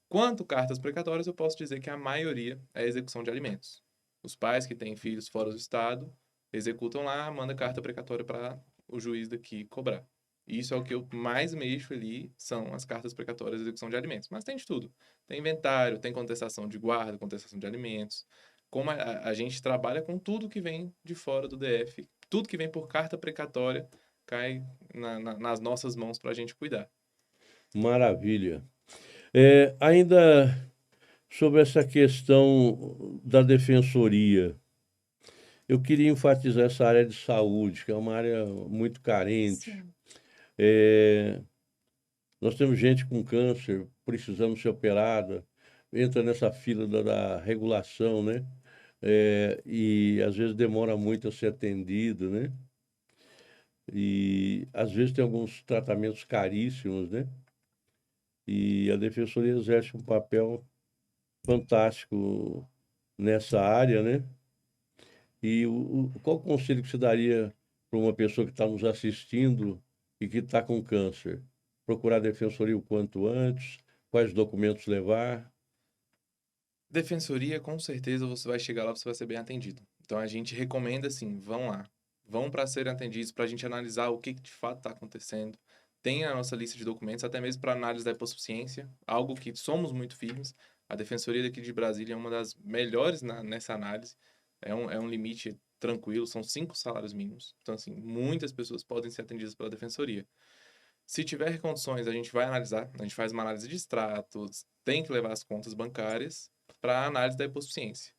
Quanto cartas precatórias, eu posso dizer que a maioria é execução de alimentos. Os pais que têm filhos fora do estado executam lá, manda carta precatória para o juiz daqui cobrar. Isso é o que eu mais mexo ali, são as cartas precatórias de execução de alimentos. Mas tem de tudo. Tem inventário, tem contestação de guarda, contestação de alimentos. Como a gente trabalha com tudo que vem de fora do DF, tudo que vem por carta precatória cai nas nossas mãos para a gente cuidar. Maravilha. Ainda sobre essa questão da defensoria, eu queria enfatizar essa área de saúde, que é uma área muito carente. Nós temos gente com câncer precisando ser operada, entra nessa fila da regulação, né? E às vezes demora muito a ser atendido, né? E às vezes tem alguns tratamentos caríssimos, né? E a defensoria exerce um papel fantástico nessa área, né? E qual o conselho que você daria para uma pessoa que está nos assistindo e que está com câncer? Procurar a defensoria o quanto antes? Quais documentos levar? Defensoria, com certeza você vai chegar lá, você vai ser bem atendido. Então a gente recomenda assim, vão lá. Vão para serem atendidos, para a gente analisar o que de fato está acontecendo. Tem a nossa lista de documentos, até mesmo para análise da hipossuficiência, algo que somos muito firmes. A Defensoria daqui de Brasília é uma das melhores nessa análise. É um limite tranquilo, são 5 salários mínimos. Então, assim, muitas pessoas podem ser atendidas pela Defensoria. Se tiver condições, a gente vai analisar, a gente faz uma análise de extratos, tem que levar as contas bancárias para a análise da hipossuficiência.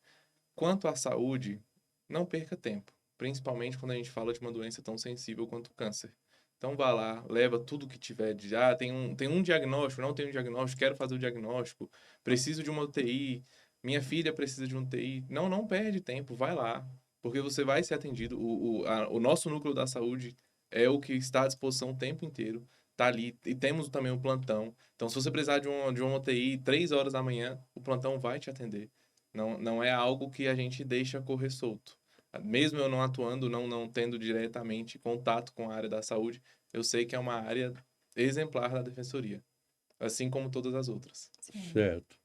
Quanto à saúde, não perca tempo, principalmente quando a gente fala de uma doença tão sensível quanto o câncer. Então vá lá, leva tudo que tiver de, tem um diagnóstico, não tem um diagnóstico, quero fazer o diagnóstico, preciso de uma UTI, minha filha precisa de uma UTI. Não perde tempo, vai lá, porque você vai ser atendido. O nosso núcleo da saúde é o que está à disposição o tempo inteiro, tá ali, e temos também um plantão. Então, se você precisar de uma UTI 3 horas da manhã, o plantão vai te atender. Não é algo que a gente deixa correr solto. Mesmo eu não atuando, não tendo diretamente contato com a área da saúde, eu sei que é uma área exemplar da defensoria, assim como todas as outras. Sim. Certo.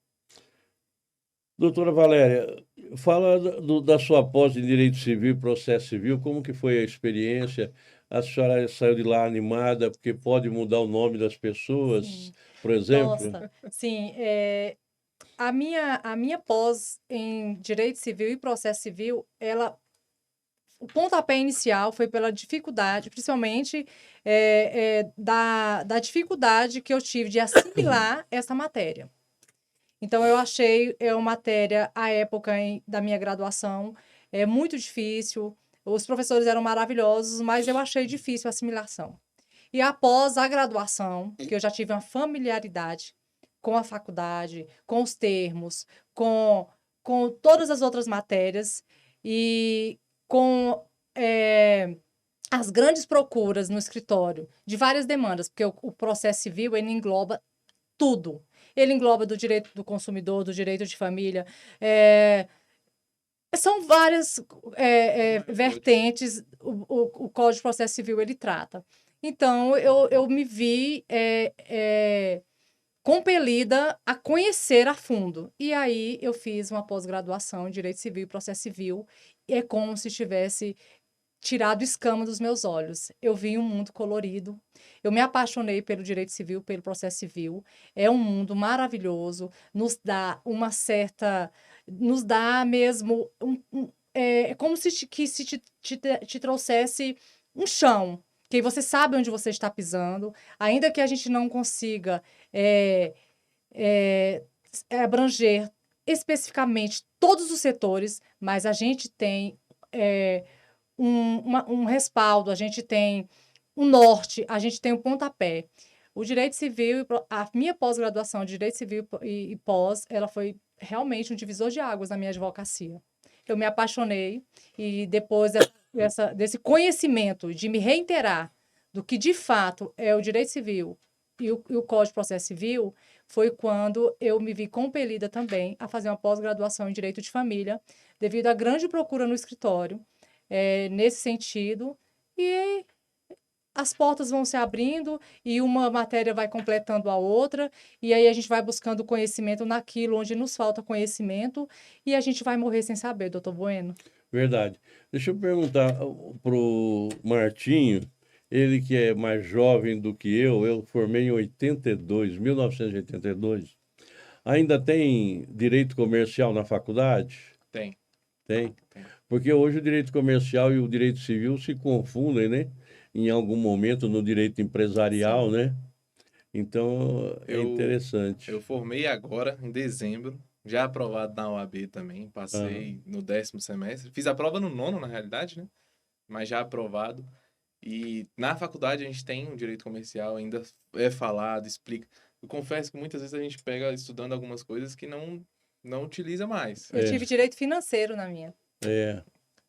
Doutora Valéria, fala da sua pós em Direito Civil e Processo Civil, como que foi a experiência? A senhora saiu de lá animada porque pode mudar o nome das pessoas, Sim. por exemplo? Nossa, sim, a minha pós em Direito Civil e Processo Civil, o pontapé inicial foi pela dificuldade, principalmente da dificuldade que eu tive de assimilar essa matéria. Então, eu achei uma matéria, à época da minha graduação, muito difícil. Os professores eram maravilhosos, mas eu achei difícil a assimilação. E após a graduação, que eu já tive uma familiaridade com a faculdade, com os termos, com todas as outras matérias e com as grandes procuras no escritório de várias demandas, porque o processo civil ele engloba tudo. Ele engloba do direito do consumidor, do direito de família. São várias vertentes o Código de Processo Civil ele trata. Então, eu me vi compelida a conhecer a fundo. E aí, eu fiz uma pós-graduação em Direito Civil e Processo Civil. E é como se tivesse tirado escama dos meus olhos. Eu vi um mundo colorido. Eu me apaixonei pelo direito civil, pelo processo civil. É um mundo maravilhoso. Nos dá uma certa... Nos dá mesmo... é como se te trouxesse um chão. Que você sabe onde você está pisando. Ainda que a gente não consiga abranger especificamente todos os setores, mas a gente tem... um respaldo, a gente tem um norte, a gente tem um pontapé. O direito civil, a minha pós-graduação de direito civil e pós, ela foi realmente um divisor de águas na minha advocacia. Eu me apaixonei e depois desse conhecimento, de me reiterar do que de fato é o direito civil e o Código de Processo Civil, foi quando eu me vi compelida também a fazer uma pós-graduação em direito de família, devido à grande procura no escritório, nesse sentido, e as portas vão se abrindo e uma matéria vai completando a outra, e aí a gente vai buscando conhecimento naquilo onde nos falta conhecimento, e a gente vai morrer sem saber, doutor Bueno. Verdade. Deixa eu perguntar para o Martinho, ele que é mais jovem do que eu formei em 1982. Ainda tem direito comercial na faculdade? Tem. Tem? Porque hoje o direito comercial e o direito civil se confundem, né? Em algum momento no direito empresarial, né? Então, é interessante. Eu formei agora, em dezembro, já aprovado na OAB também, passei no 10º semestre. Fiz a prova no 9º, na realidade, né? Mas já aprovado. E na faculdade a gente tem um direito comercial, ainda é falado, explica. Eu confesso que muitas vezes a gente pega estudando algumas coisas que não utiliza mais. Eu tive direito financeiro na minha.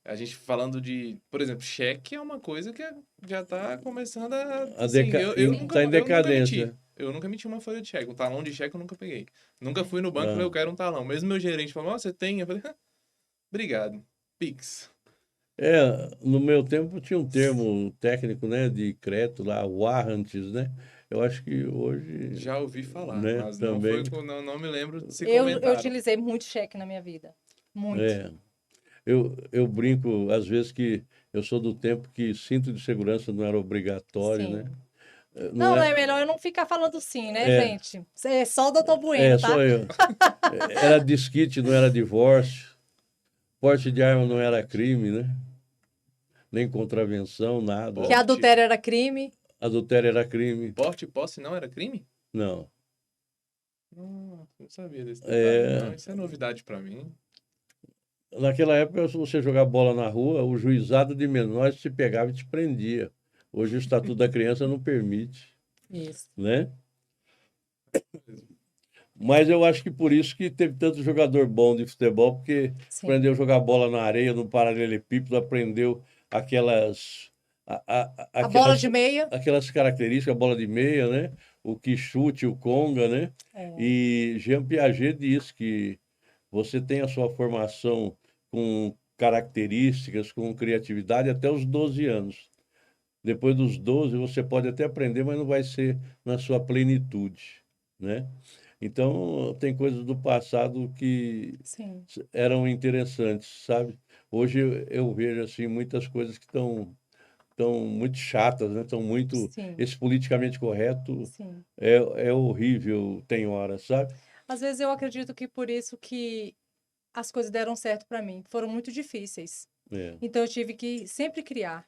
A gente falando de, por exemplo, cheque é uma coisa que já está começando a... Tá em decadência. Eu nunca emiti uma folha de cheque. Um talão de cheque eu nunca peguei. Nunca fui no banco e falei, eu quero um talão. Mesmo meu gerente falou, você tem? Eu falei, obrigado. Pix. No meu tempo tinha um termo técnico, né, de crédito lá, warrants, né? Eu acho que hoje... Já ouvi falar, né, mas também. não me lembro de se Eu comentaram. utilizei muito cheque na minha vida. Muito. Eu brinco, às vezes, que eu sou do tempo que cinto de segurança não era obrigatório, Sim. né? Não, é melhor eu não ficar falando sim, né, É. gente? É só o doutor É, Bueno, tá? só eu. Era desquite, não era divórcio. Porte de arma não era crime, né? Nem contravenção, nada. Que adultério era crime. Adultério era crime. Porte e posse não era crime? Não. Não sabia desse detalhe, É, não. Isso é novidade pra mim. naquela época, se você jogar bola na rua, o juizado de menores te pegava e te prendia. Hoje o Estatuto da Criança não permite, Isso. né? Mas eu acho que por isso que teve tanto jogador bom de futebol, porque Sim. aprendeu a jogar bola na areia, no paralelepípedo, aprendeu aquelas... A bola de meia. aquelas características, a bola de meia, né? O que chute, o conga, né? É. E Jean Piaget diz que você tem a sua formação com características, com criatividade até os 12 anos. Depois dos 12 você pode até aprender, mas não vai ser na sua plenitude, né? Então, tem coisas do passado que Sim. eram interessantes, sabe? Hoje eu vejo assim muitas coisas que estão muito chatas, né? Estão muito Sim. esse politicamente correto Sim. é horrível, tem hora, sabe? Às vezes eu acredito que por isso que as coisas deram certo para mim. Foram muito difíceis. É. Então eu tive que sempre criar.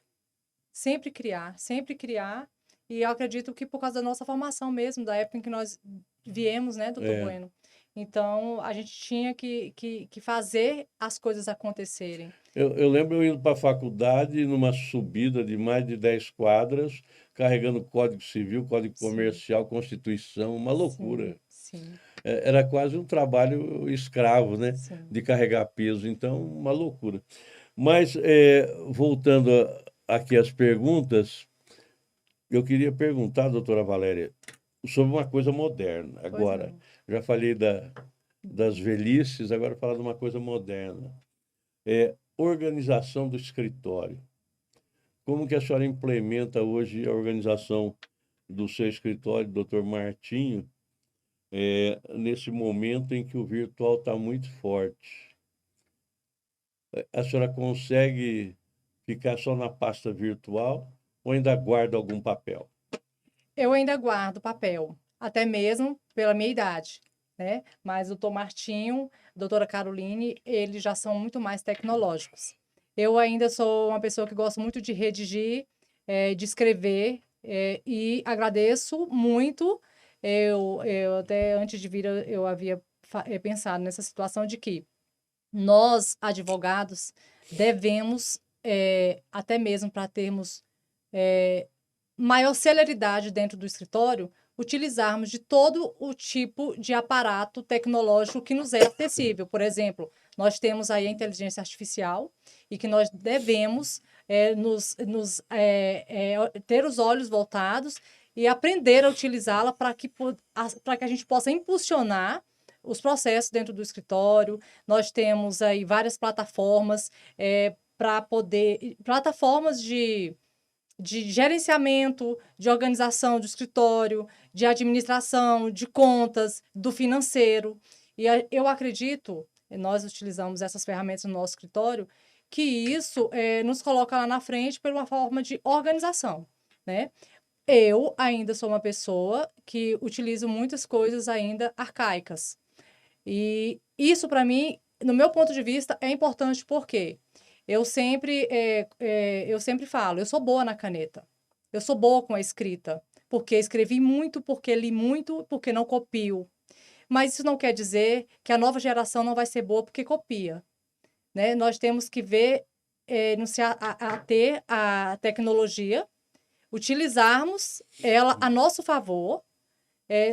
Sempre criar, sempre criar. E eu acredito que por causa da nossa formação mesmo, da época em que nós viemos, né, doutor É. Bueno? Então, a gente tinha que fazer as coisas acontecerem. Eu lembro eu indo para a faculdade numa subida de mais de 10 quadras, carregando Código Civil, Código Sim. Comercial, Constituição, uma loucura. Sim, Era quase um trabalho escravo, né? sim. De carregar peso, então, uma loucura. Mas, voltando aqui às perguntas, eu queria perguntar, doutora Valéria, sobre uma coisa moderna. Pois Agora, não. já falei das velhices, agora falar de uma coisa moderna. Organização do escritório. Como que a senhora implementa hoje a organização do seu escritório, doutor Martinho, nesse momento em que o virtual está muito forte? A senhora consegue ficar só na pasta virtual ou ainda guarda algum papel? Eu ainda guardo papel, até mesmo pela minha idade, né? Mas o doutor Martinho, a doutora Caroline, eles já são muito mais tecnológicos. Eu ainda sou uma pessoa que gosto muito de redigir, de escrever, e agradeço muito. Eu até antes de vir, eu havia pensado nessa situação de que nós, advogados, devemos, até mesmo para termos maior celeridade dentro do escritório, utilizarmos de todo o tipo de aparato tecnológico que nos é acessível. Por exemplo, nós temos aí a inteligência artificial e que nós devemos ter os olhos voltados e aprender a utilizá-la para que a gente possa impulsionar os processos dentro do escritório. Nós temos aí várias plataformas plataformas de gerenciamento, de organização do escritório, de administração, de contas, do financeiro. E eu acredito, nós utilizamos essas ferramentas no nosso escritório, que isso nos coloca lá na frente por uma forma de organização, né? Eu ainda sou uma pessoa que utilizo muitas coisas ainda arcaicas. E isso, para mim, no meu ponto de vista, é importante porque eu sempre falo, eu sou boa na caneta, eu sou boa com a escrita, porque escrevi muito, porque li muito, porque não copio. Mas isso não quer dizer que a nova geração não vai ser boa porque copia, né? Nós temos que ver, nos ater à tecnologia, utilizarmos ela a nosso favor,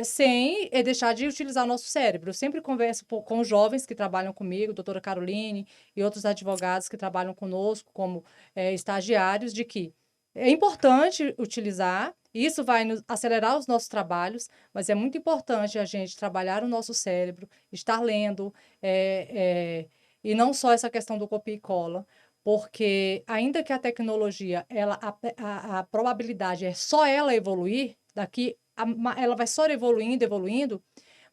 sem deixar de utilizar o nosso cérebro. Eu sempre converso com jovens que trabalham comigo, doutora Caroline e outros advogados que trabalham conosco como estagiários, de que é importante utilizar, isso vai acelerar os nossos trabalhos, mas é muito importante a gente trabalhar o nosso cérebro, estar lendo, e não só essa questão do copia e cola, porque ainda que a tecnologia, a probabilidade é só ela evoluir, ela vai só evoluindo, evoluindo,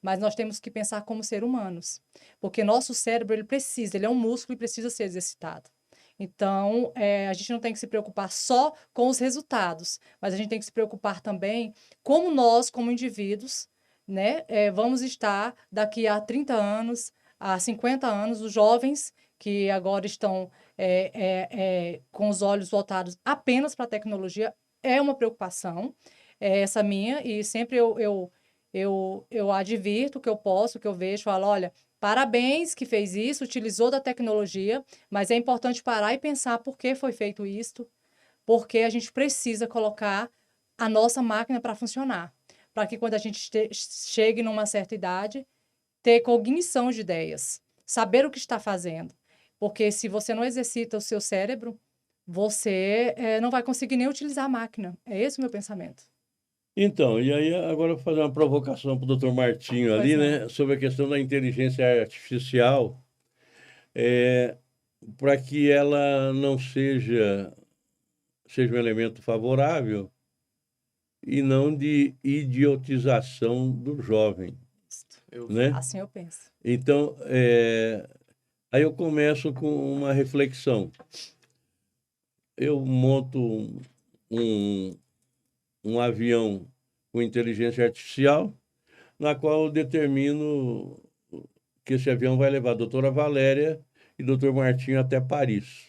mas nós temos que pensar como ser humanos, porque nosso cérebro, ele é um músculo e precisa ser exercitado. Então, a gente não tem que se preocupar só com os resultados, mas a gente tem que se preocupar também como nós, como indivíduos, né, vamos estar daqui a 30 anos, a 50 anos, os jovens que agora estão com os olhos voltados apenas para a tecnologia, é uma preocupação, essa minha, e sempre eu advirto que eu posso, que eu vejo, falo, olha, parabéns que fez isso, utilizou da tecnologia, mas é importante parar e pensar por que foi feito isto, porque a gente precisa colocar a nossa máquina para funcionar, para que quando a gente chegue numa certa idade, ter cognição de ideias, saber o que está fazendo. Porque se você não exercita o seu cérebro, você não vai conseguir nem utilizar a máquina. É esse o meu pensamento. Então, e aí agora eu vou fazer uma provocação para o doutor Martinho Pois ali, não. né, sobre a questão da inteligência artificial, para que ela não seja um elemento favorável e não de idiotização do jovem, Eu né? Assim eu penso. Então, aí eu começo com uma reflexão. Eu monto um, um avião com inteligência artificial, na qual eu determino que esse avião vai levar a doutora Valéria e doutor Martinho até Paris.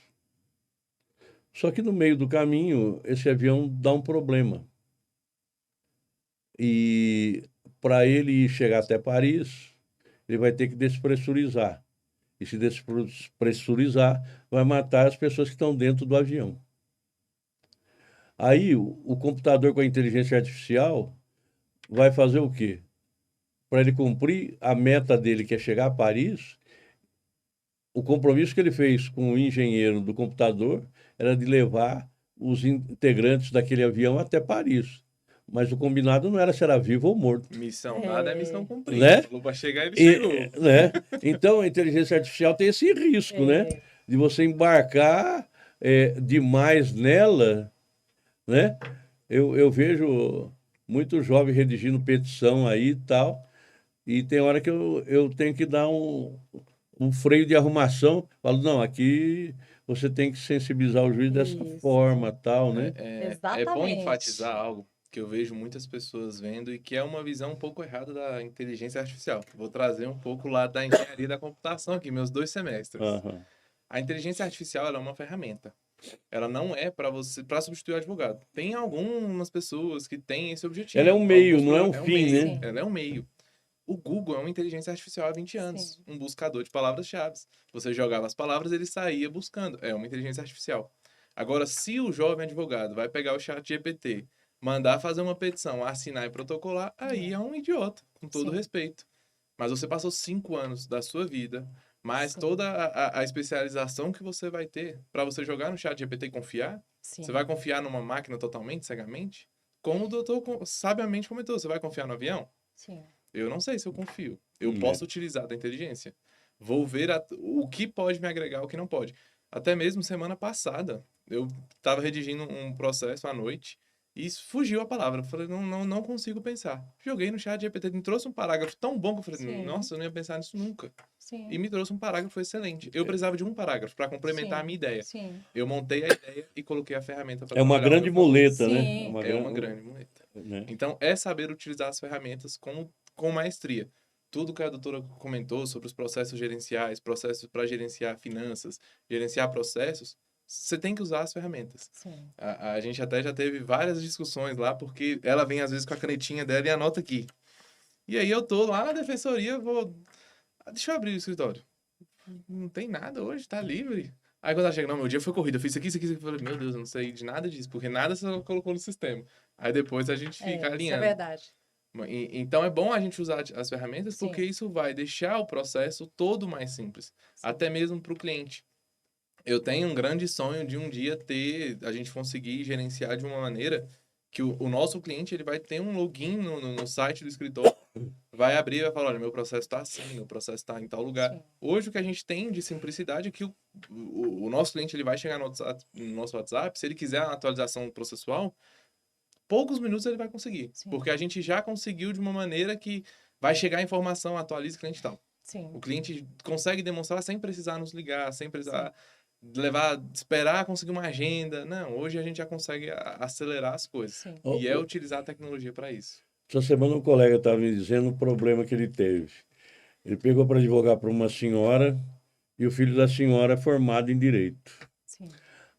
Só que no meio do caminho, esse avião dá um problema. E para ele chegar até Paris, ele vai ter que despressurizar. E se despressurizar, vai matar as pessoas que estão dentro do avião. Aí o computador com a inteligência artificial vai fazer o quê? Para ele cumprir a meta dele, que é chegar a Paris, o compromisso que ele fez com o engenheiro do computador era de levar os integrantes daquele avião até Paris. Mas o combinado não era se era vivo ou morto, Missão dada é missão né? cumprida. Falou pra chegar, ele chegou. Né? Então, a inteligência artificial tem esse risco, né? De você embarcar demais nela, né? Eu vejo muito jovem redigindo petição aí e tal, e tem hora que eu tenho que dar um freio de arrumação. Falo, não, aqui você tem que sensibilizar o juiz dessa Isso. forma, tal, né? É bom Exatamente. enfatizar algo que eu vejo muitas pessoas vendo e que é uma visão um pouco errada da inteligência artificial. Vou trazer um pouco lá da engenharia da computação aqui, meus 2 semestres. Aham. A inteligência artificial ela é uma ferramenta. Ela não é para substituir o advogado. Tem algumas pessoas que têm esse objetivo. Ela é um meio, Alguns não é um programas- fim, meio. né? Sim. Ela é um meio. O Google é uma inteligência artificial há 20 anos, Sim. um buscador de palavras-chave. Você jogava as palavras, ele saía buscando. É uma inteligência artificial. Agora, se o jovem advogado vai pegar o chat GPT, mandar fazer uma petição, assinar e protocolar, aí é um idiota, com todo Sim. respeito. Mas você passou 5 anos da sua vida, mais Sim. toda a especialização que você vai ter para você jogar no chat GPT e confiar. Sim. Você vai confiar numa máquina totalmente, cegamente? Como o doutor sabiamente comentou, você vai confiar no avião? Sim. Eu não sei se eu confio. Eu É. posso utilizar da inteligência. Vou ver o que pode me agregar, o que não pode. Até mesmo semana passada, eu estava redigindo um processo à noite e fugiu a palavra. Eu falei, não consigo pensar. Joguei no chat GPT, me trouxe um parágrafo tão bom que eu falei, Sim. nossa, eu não ia pensar nisso nunca. Sim. E me trouxe um parágrafo excelente. Eu precisava de um parágrafo para complementar a minha ideia. Sim. Eu montei a ideia e coloquei a ferramenta para É uma trabalhar ao grande meu favor. muleta, né? Sim. É uma grande muleta. né? Então, é saber utilizar as ferramentas com maestria. Tudo que a doutora comentou sobre os processos gerenciais, processos para gerenciar finanças, gerenciar processos, você tem que usar as ferramentas. Sim. A gente até já teve várias discussões lá, porque ela vem às vezes com a canetinha dela e anota aqui. E aí eu tô lá na defensoria, deixa eu abrir o escritório. Não tem nada hoje, tá livre. Aí quando ela chega, não, meu dia foi corrido, eu fiz isso aqui, isso aqui, isso aqui. Eu falei, meu Deus, eu não sei de nada disso, porque nada você colocou no sistema. Aí depois a gente fica Isso é alinhando. verdade. Então é bom a gente usar as ferramentas Sim. porque isso vai deixar o processo todo mais simples, até mesmo para o cliente. Eu tenho um grande sonho de um dia a gente conseguir gerenciar de uma maneira que o nosso cliente ele vai ter um login no site do escritório, vai abrir e vai falar, olha, meu processo está assim, meu processo está em tal lugar. Sim. Hoje o que a gente tem de simplicidade é que o nosso cliente ele vai chegar no nosso WhatsApp, se ele quiser a atualização processual, poucos minutos ele vai conseguir. Sim. Porque a gente já conseguiu de uma maneira que vai chegar a informação, atualiza cliente e tal. Sim. O cliente consegue demonstrar sem precisar nos ligar, sem precisar esperar conseguir uma agenda. Não, hoje a gente já consegue acelerar as coisas. Sim. E é utilizar a tecnologia para isso. Essa semana um colega estava me dizendo o problema que ele teve. Ele pegou para advogar para uma senhora e o filho da senhora é formado em direito. Sim.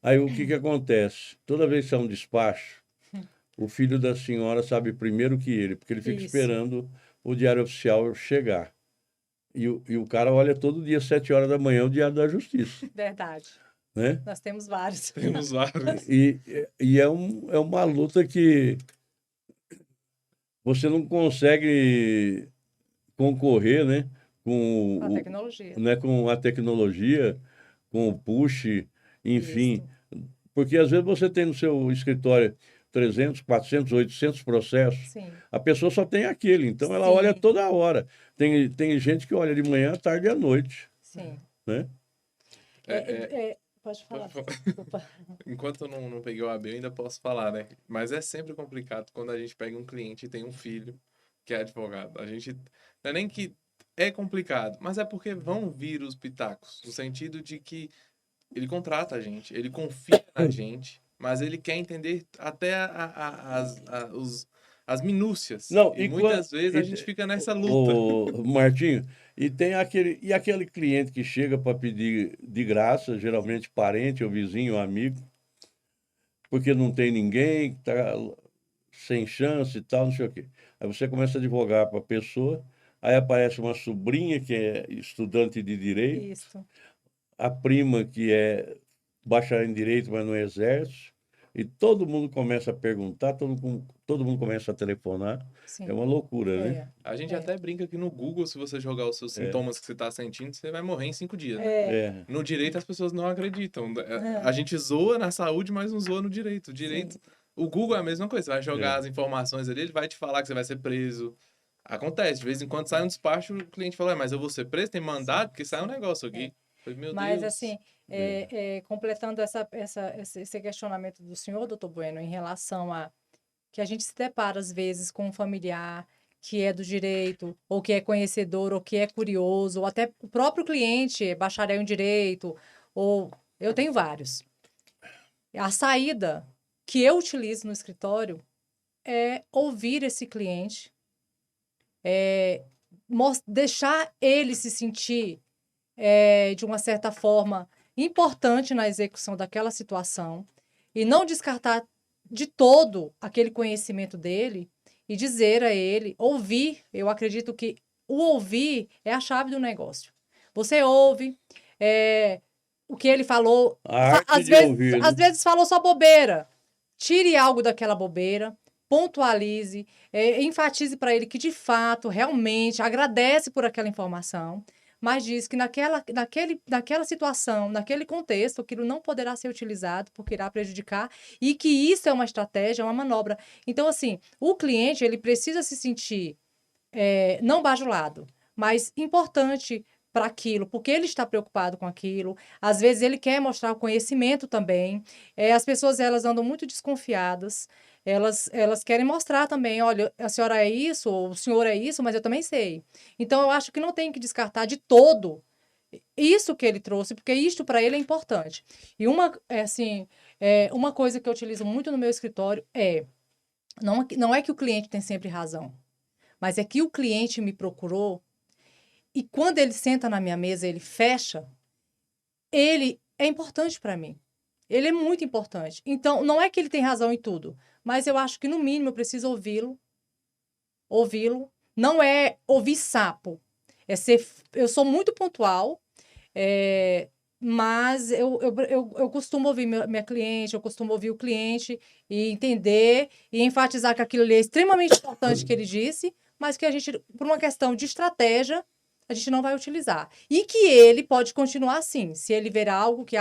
Aí o que que acontece? Toda vez que é um despacho, o filho da senhora sabe primeiro que ele, porque ele fica Isso. esperando o diário oficial chegar. E o cara olha todo dia, 7 horas da manhã, o Diário da Justiça, Verdade. né? Nós temos vários. Temos vários. E é uma luta que você não consegue concorrer, né? Com A tecnologia. né, com a tecnologia, com o push, enfim. Porque às vezes você tem no seu escritório 300, 400, 800 processos. Sim. A pessoa só tem aquele, então ela Sim. olha toda hora. Tem gente que olha de manhã, à tarde e à noite, Sim. né? Pode falar. Pode Desculpa. Enquanto eu não peguei o AB, eu ainda posso falar, né? Mas é sempre complicado quando a gente pega um cliente e tem um filho que é advogado. A gente. Não é nem que é complicado, mas é porque vão vir os pitacos. No sentido de que ele contrata a gente, ele confia na gente, mas ele quer entender até as minúcias. Não, E muitas vezes a gente fica nessa luta. Ô, Martinho, e aquele cliente que chega para pedir de graça, geralmente parente ou vizinho ou amigo, porque não tem ninguém, está sem chance e tal, não sei o quê. Aí você começa a advogar para a pessoa, aí aparece uma sobrinha que é estudante de direito, Isso. a prima que é bacharel em direito, mas não exerce, e todo mundo começa a perguntar, todo mundo começa a telefonar. Sim. É uma loucura, né? A gente até brinca que no Google, se você jogar os seus sintomas que você está sentindo, você vai morrer em 5 dias. É. No direito, as pessoas não acreditam. A gente zoa na saúde, mas não zoa no direito. O direito, o Google é a mesma coisa. Você vai jogar as informações ali, ele vai te falar que você vai ser preso. Acontece. De vez em quando sai um despacho, o cliente fala, mas eu vou ser preso? Tem mandado? Porque sai um negócio aqui. Falei, meu Mas, Deus. assim, completando esse questionamento do senhor, doutor Bueno, em relação a que a gente se depara, às vezes, com um familiar que é do direito, ou que é conhecedor, ou que é curioso, ou até o próprio cliente é bacharel em direito, ou eu tenho vários. A saída que eu utilizo no escritório é ouvir esse cliente, deixar ele se sentir, de uma certa forma, importante na execução daquela situação e não descartar de todo aquele conhecimento dele e dizer a ele, ouvir. Eu acredito que o ouvir é a chave do negócio. Você ouve o que ele falou, A arte às de vezes, ouvir, né? às vezes falou só bobeira. Tire algo daquela bobeira, pontualize, enfatize para ele que, de fato, realmente agradece por aquela informação, mas diz que naquela situação, naquele contexto, aquilo não poderá ser utilizado porque irá prejudicar e que isso é uma estratégia, uma manobra. Então, assim, o cliente ele precisa se sentir não bajulado, mas importante para aquilo, porque ele está preocupado com aquilo. Às vezes ele quer mostrar o conhecimento também. As pessoas elas andam muito desconfiadas. Elas querem mostrar também, olha, a senhora é isso, ou o senhor é isso, mas eu também sei. Então, eu acho que não tem que descartar de todo isso que ele trouxe, porque isto para ele é importante. E uma coisa que eu utilizo muito no meu escritório não é que o cliente tem sempre razão, mas é que o cliente me procurou e quando ele senta na minha mesa, ele fecha, ele é importante para mim. Ele é muito importante. Então, não é que ele tem razão em tudo, mas eu acho que, no mínimo, eu preciso ouvi-lo. Ouvi-lo. Não é ouvir sapo. Eu sou muito pontual, mas eu costumo ouvir minha cliente, eu costumo ouvir o cliente e entender e enfatizar que aquilo ali é extremamente importante que ele disse, mas que a gente, por uma questão de estratégia, a gente não vai utilizar. E que ele pode continuar assim. Se ele ver algo que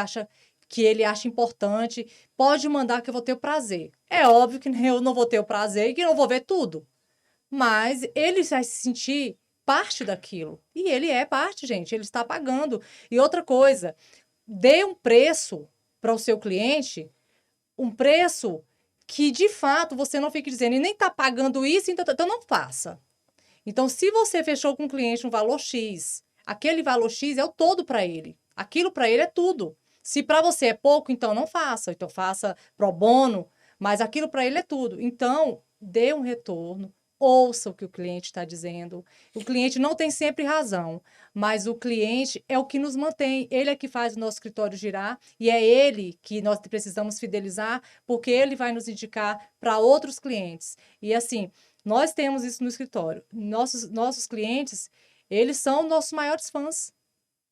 ele acha importante, pode mandar que eu vou ter o prazer. É óbvio que eu não vou ter o prazer e que eu não vou ver tudo. Mas ele vai se sentir parte daquilo. E ele é parte, gente. Ele está pagando. E outra coisa, dê um preço para o seu cliente, um preço que, de fato, você não fique dizendo, e nem está pagando isso, então não faça. Então, se você fechou com o cliente um valor X, aquele valor X é o todo para ele. Aquilo para ele é tudo. Se para você é pouco, então não faça. Então faça pro bono, mas aquilo para ele é tudo. Então, dê um retorno, ouça o que o cliente está dizendo. O cliente não tem sempre razão, mas o cliente é o que nos mantém. Ele é que faz o nosso escritório girar e é ele que nós precisamos fidelizar, porque ele vai nos indicar para outros clientes. E assim, nós temos isso no escritório. Nossos clientes, eles são nossos maiores fãs.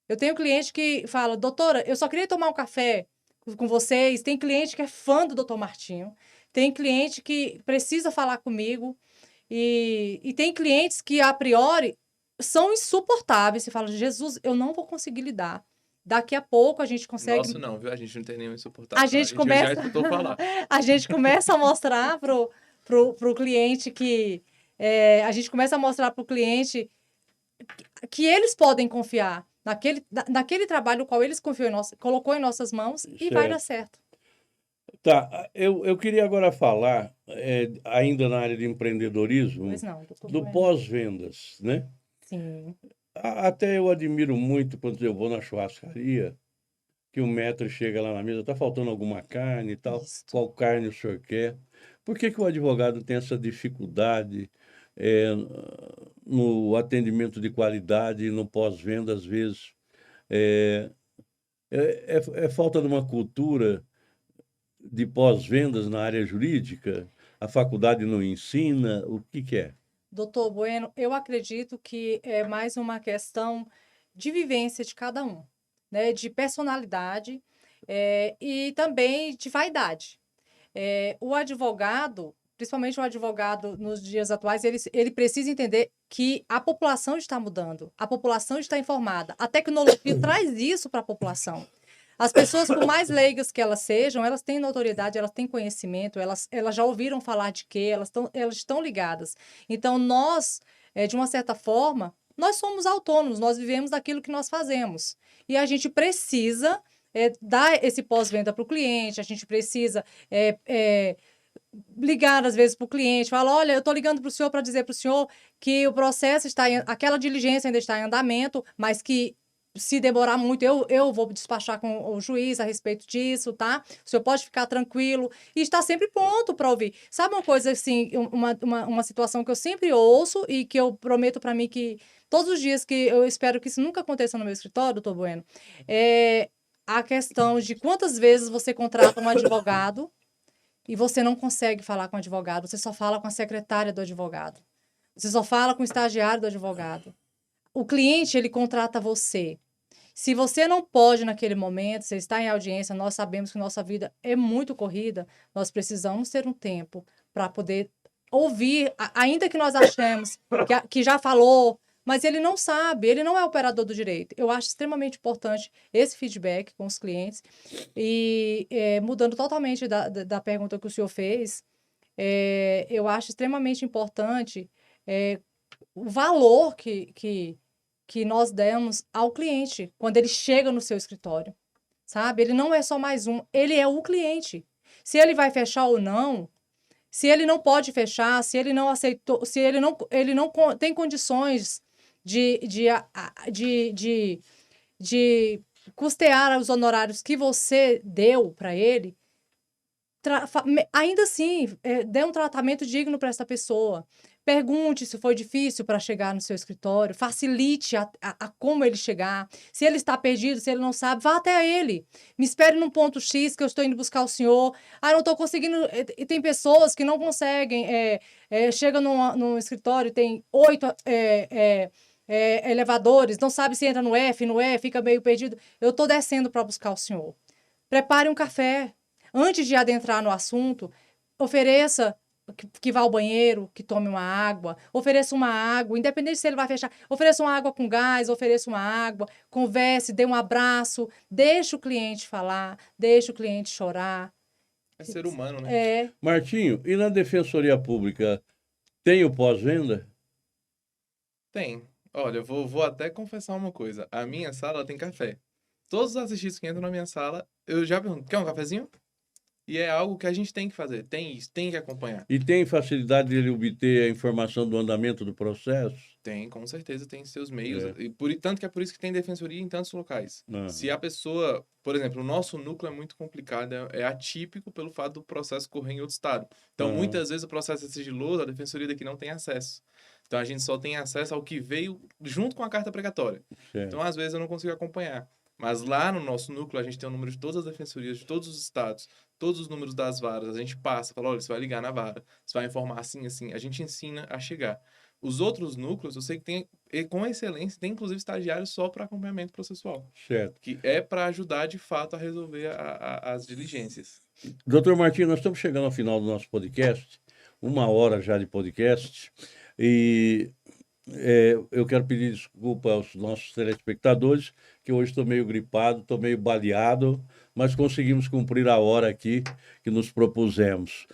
Eu tenho cliente que fala, doutora, eu só queria tomar um café com vocês. Tem cliente que é fã do doutor Martinho. Tem cliente que precisa falar comigo. E tem clientes que, a priori, são insuportáveis. Você fala, Jesus, eu não vou conseguir lidar. Daqui a pouco a gente consegue. Nosso não, viu? A gente não tem nenhum insuportável. A gente já começa, escutou falar. a gente começa a mostrar pro cliente que. A gente começa a mostrar pro cliente que eles podem confiar naquele trabalho no qual eles confiam colocou em nossas mãos e vai dar certo. Tá, eu queria agora falar, ainda na área de empreendedorismo, Pois não, doutor do Bueno. pós-vendas, né? Sim. Até eu admiro muito quando eu vou na churrascaria, que o maître chega lá na mesa, tá faltando alguma carne e tal, Isso. qual carne o senhor quer? Por que que o advogado tem essa dificuldade no atendimento de qualidade, no pós-venda, às vezes? É, é falta de uma cultura de pós-vendas na área jurídica? A faculdade não ensina? O que que é? Doutor Bueno, eu acredito que é mais uma questão de vivência de cada um, né? De personalidade, e também de vaidade. O advogado, principalmente o advogado nos dias atuais, ele precisa entender que a população está mudando, a população está informada, a tecnologia traz isso para a população. As pessoas, por mais leigas que elas sejam, elas têm notoriedade, elas têm conhecimento, elas já ouviram falar de quê, elas estão ligadas. Então, nós, de uma certa forma, nós somos autônomos, nós vivemos daquilo que nós fazemos. E a gente precisa dar esse pós-venda para o cliente, a gente precisa ligar às vezes para o cliente, falar, olha, eu estou ligando para o senhor para dizer para o senhor que o processo aquela diligência ainda está em andamento, mas que se demorar muito, eu vou despachar com o juiz a respeito disso, tá? O senhor pode ficar tranquilo e está sempre pronto para ouvir. Sabe uma coisa assim, uma situação que eu sempre ouço e que eu prometo para mim que todos os dias que eu espero que isso nunca aconteça no meu escritório, doutor Bueno, é a questão de quantas vezes você contrata um advogado e você não consegue falar com o advogado, você só fala com a secretária do advogado. Você só fala com o estagiário do advogado. O cliente, ele contrata você. Se você não pode naquele momento, você está em audiência, nós sabemos que nossa vida é muito corrida, nós precisamos ter um tempo para poder ouvir, ainda que nós achemos que já falou, mas ele não sabe, ele não é operador do direito. Eu acho extremamente importante esse feedback com os clientes. E mudando totalmente da pergunta que o senhor fez, eu acho extremamente importante o valor que nós demos ao cliente quando ele chega no seu escritório, sabe? Ele não é só mais um, ele é o cliente. Se ele vai fechar ou não, se ele não pode fechar, se ele não aceitou, se ele não tem condições de custear os honorários que você deu para ele, ainda assim, dê um tratamento digno para essa pessoa. Pergunte se foi difícil para chegar no seu escritório, facilite a como ele chegar. Se ele está perdido, se ele não sabe, vá até ele. Me espere num ponto X que eu estou indo buscar o senhor. Ah, não estou conseguindo. E tem pessoas que não conseguem. Chega num escritório, tem 8 elevadores, não sabe se entra no F, no E, fica meio perdido. Eu estou descendo para buscar o senhor. Prepare um café. Antes de adentrar no assunto, ofereça que vá ao banheiro, que tome uma água, ofereça uma água, independente se ele vai fechar, ofereça uma água com gás, ofereça uma água, converse, dê um abraço, deixe o cliente falar, deixe o cliente chorar. É ser humano, né? Martinho, e na Defensoria Pública, tem o pós-venda? Tem. Olha, eu vou até confessar uma coisa. A minha sala tem café. Todos os assistidos que entram na minha sala, eu já pergunto, quer um cafezinho? E é algo que a gente tem que fazer, tem isso, tem que acompanhar. E tem facilidade de ele obter a informação do andamento do processo? Tem, com certeza, tem seus meios. É. Tanto que é por isso que tem defensoria em tantos locais. Aham. Se a pessoa, por exemplo, o nosso núcleo é muito complicado, é atípico pelo fato do processo correr em outro estado. Então, Aham. muitas vezes o processo é sigiloso, a defensoria daqui não tem acesso. Então, a gente só tem acesso ao que veio junto com a carta precatória. Certo. Então, às vezes, eu não consigo acompanhar. Mas lá no nosso núcleo, a gente tem o número de todas as defensorias, de todos os estados, todos os números das varas. A gente passa, fala, olha, você vai ligar na vara, você vai informar assim, assim. A gente ensina a chegar. Os outros núcleos, eu sei que tem, com excelência, tem inclusive estagiários só para acompanhamento processual, Certo. que é para ajudar de fato a resolver as diligências. Doutor Martinho, nós estamos chegando ao final do nosso podcast, 1 hora já de podcast, e eu quero pedir desculpa aos nossos telespectadores, que hoje estou meio gripado, estou meio baleado, mas conseguimos cumprir a hora aqui que nos propusemos.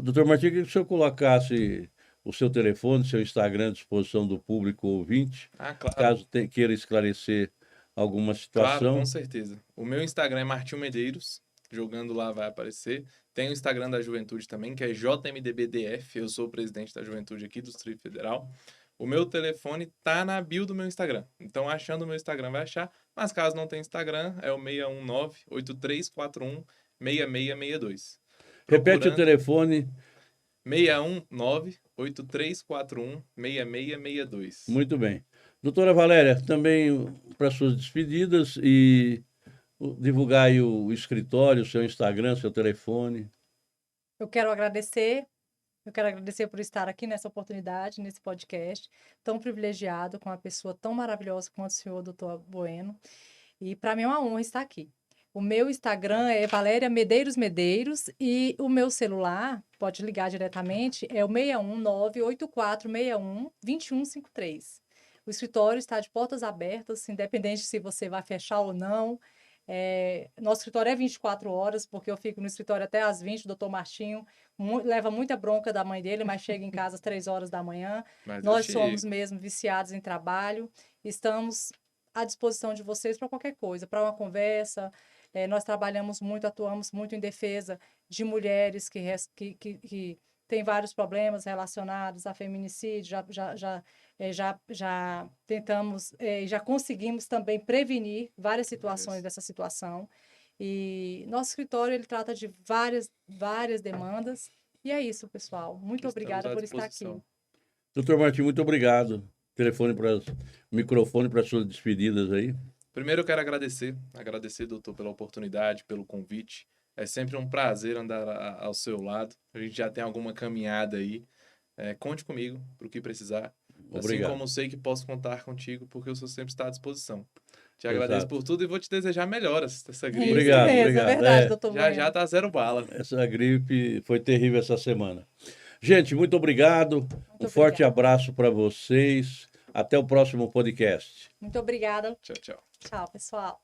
Doutor Martinho, queria que o senhor colocasse o seu telefone, seu Instagram à disposição do público ouvinte, Ah, claro. caso queira esclarecer alguma situação. Claro, com certeza. O meu Instagram é Martinho Medeiros, jogando lá vai aparecer. Tem o Instagram da Juventude também, que é JMDBDF, eu sou o presidente da Juventude aqui do Distrito Federal. O meu telefone tá na bio do meu Instagram. Então, achando o meu Instagram, vai achar. Mas caso não tenha Instagram, é o 619-8341-6662. Repete o telefone. 619-8341-6662. Muito bem. Doutora Valéria, também para suas despedidas e divulgar aí o escritório, seu Instagram, seu telefone. Eu quero agradecer por estar aqui nessa oportunidade, nesse podcast, tão privilegiado, com uma pessoa tão maravilhosa quanto o senhor, doutor Bueno. E para mim é uma honra estar aqui. O meu Instagram é Valéria Medeiros Medeiros e o meu celular, pode ligar diretamente, é o 619-8461-2153. O escritório está de portas abertas, independente se você vai fechar ou não. Nosso escritório é 24 horas, porque eu fico no escritório até às 20, o doutor Martinho leva muita bronca da mãe dele, mas chega em casa às 3 horas da manhã. Mas Nós eu somos chego. mesmo viciados em trabalho, estamos à disposição de vocês para qualquer coisa, para uma conversa. Nós trabalhamos muito, atuamos muito em defesa de mulheres que têm vários problemas relacionados a feminicídio, já tentamos, já conseguimos também prevenir várias situações dessa situação. E nosso escritório, ele trata de várias demandas. E é isso, pessoal. Muito obrigada por estar aqui. Doutor Martinho, muito obrigado. Microfone para suas despedidas aí. Primeiro eu quero agradecer, doutor, pela oportunidade, pelo convite. É sempre um prazer andar ao seu lado. A gente já tem alguma caminhada aí. Conte comigo para o que precisar. Obrigado. Assim como eu sei que posso contar contigo, porque eu sou sempre estar à disposição. Te agradeço por tudo e vou te desejar melhoras dessa gripe. Obrigado, mesmo, obrigado. É verdade, doutor Bueno. Já tá 0 bala. Essa gripe foi terrível essa semana. Gente, muito obrigado. Forte abraço para vocês. Até o próximo podcast. Muito obrigada. Tchau, tchau. Tchau, pessoal.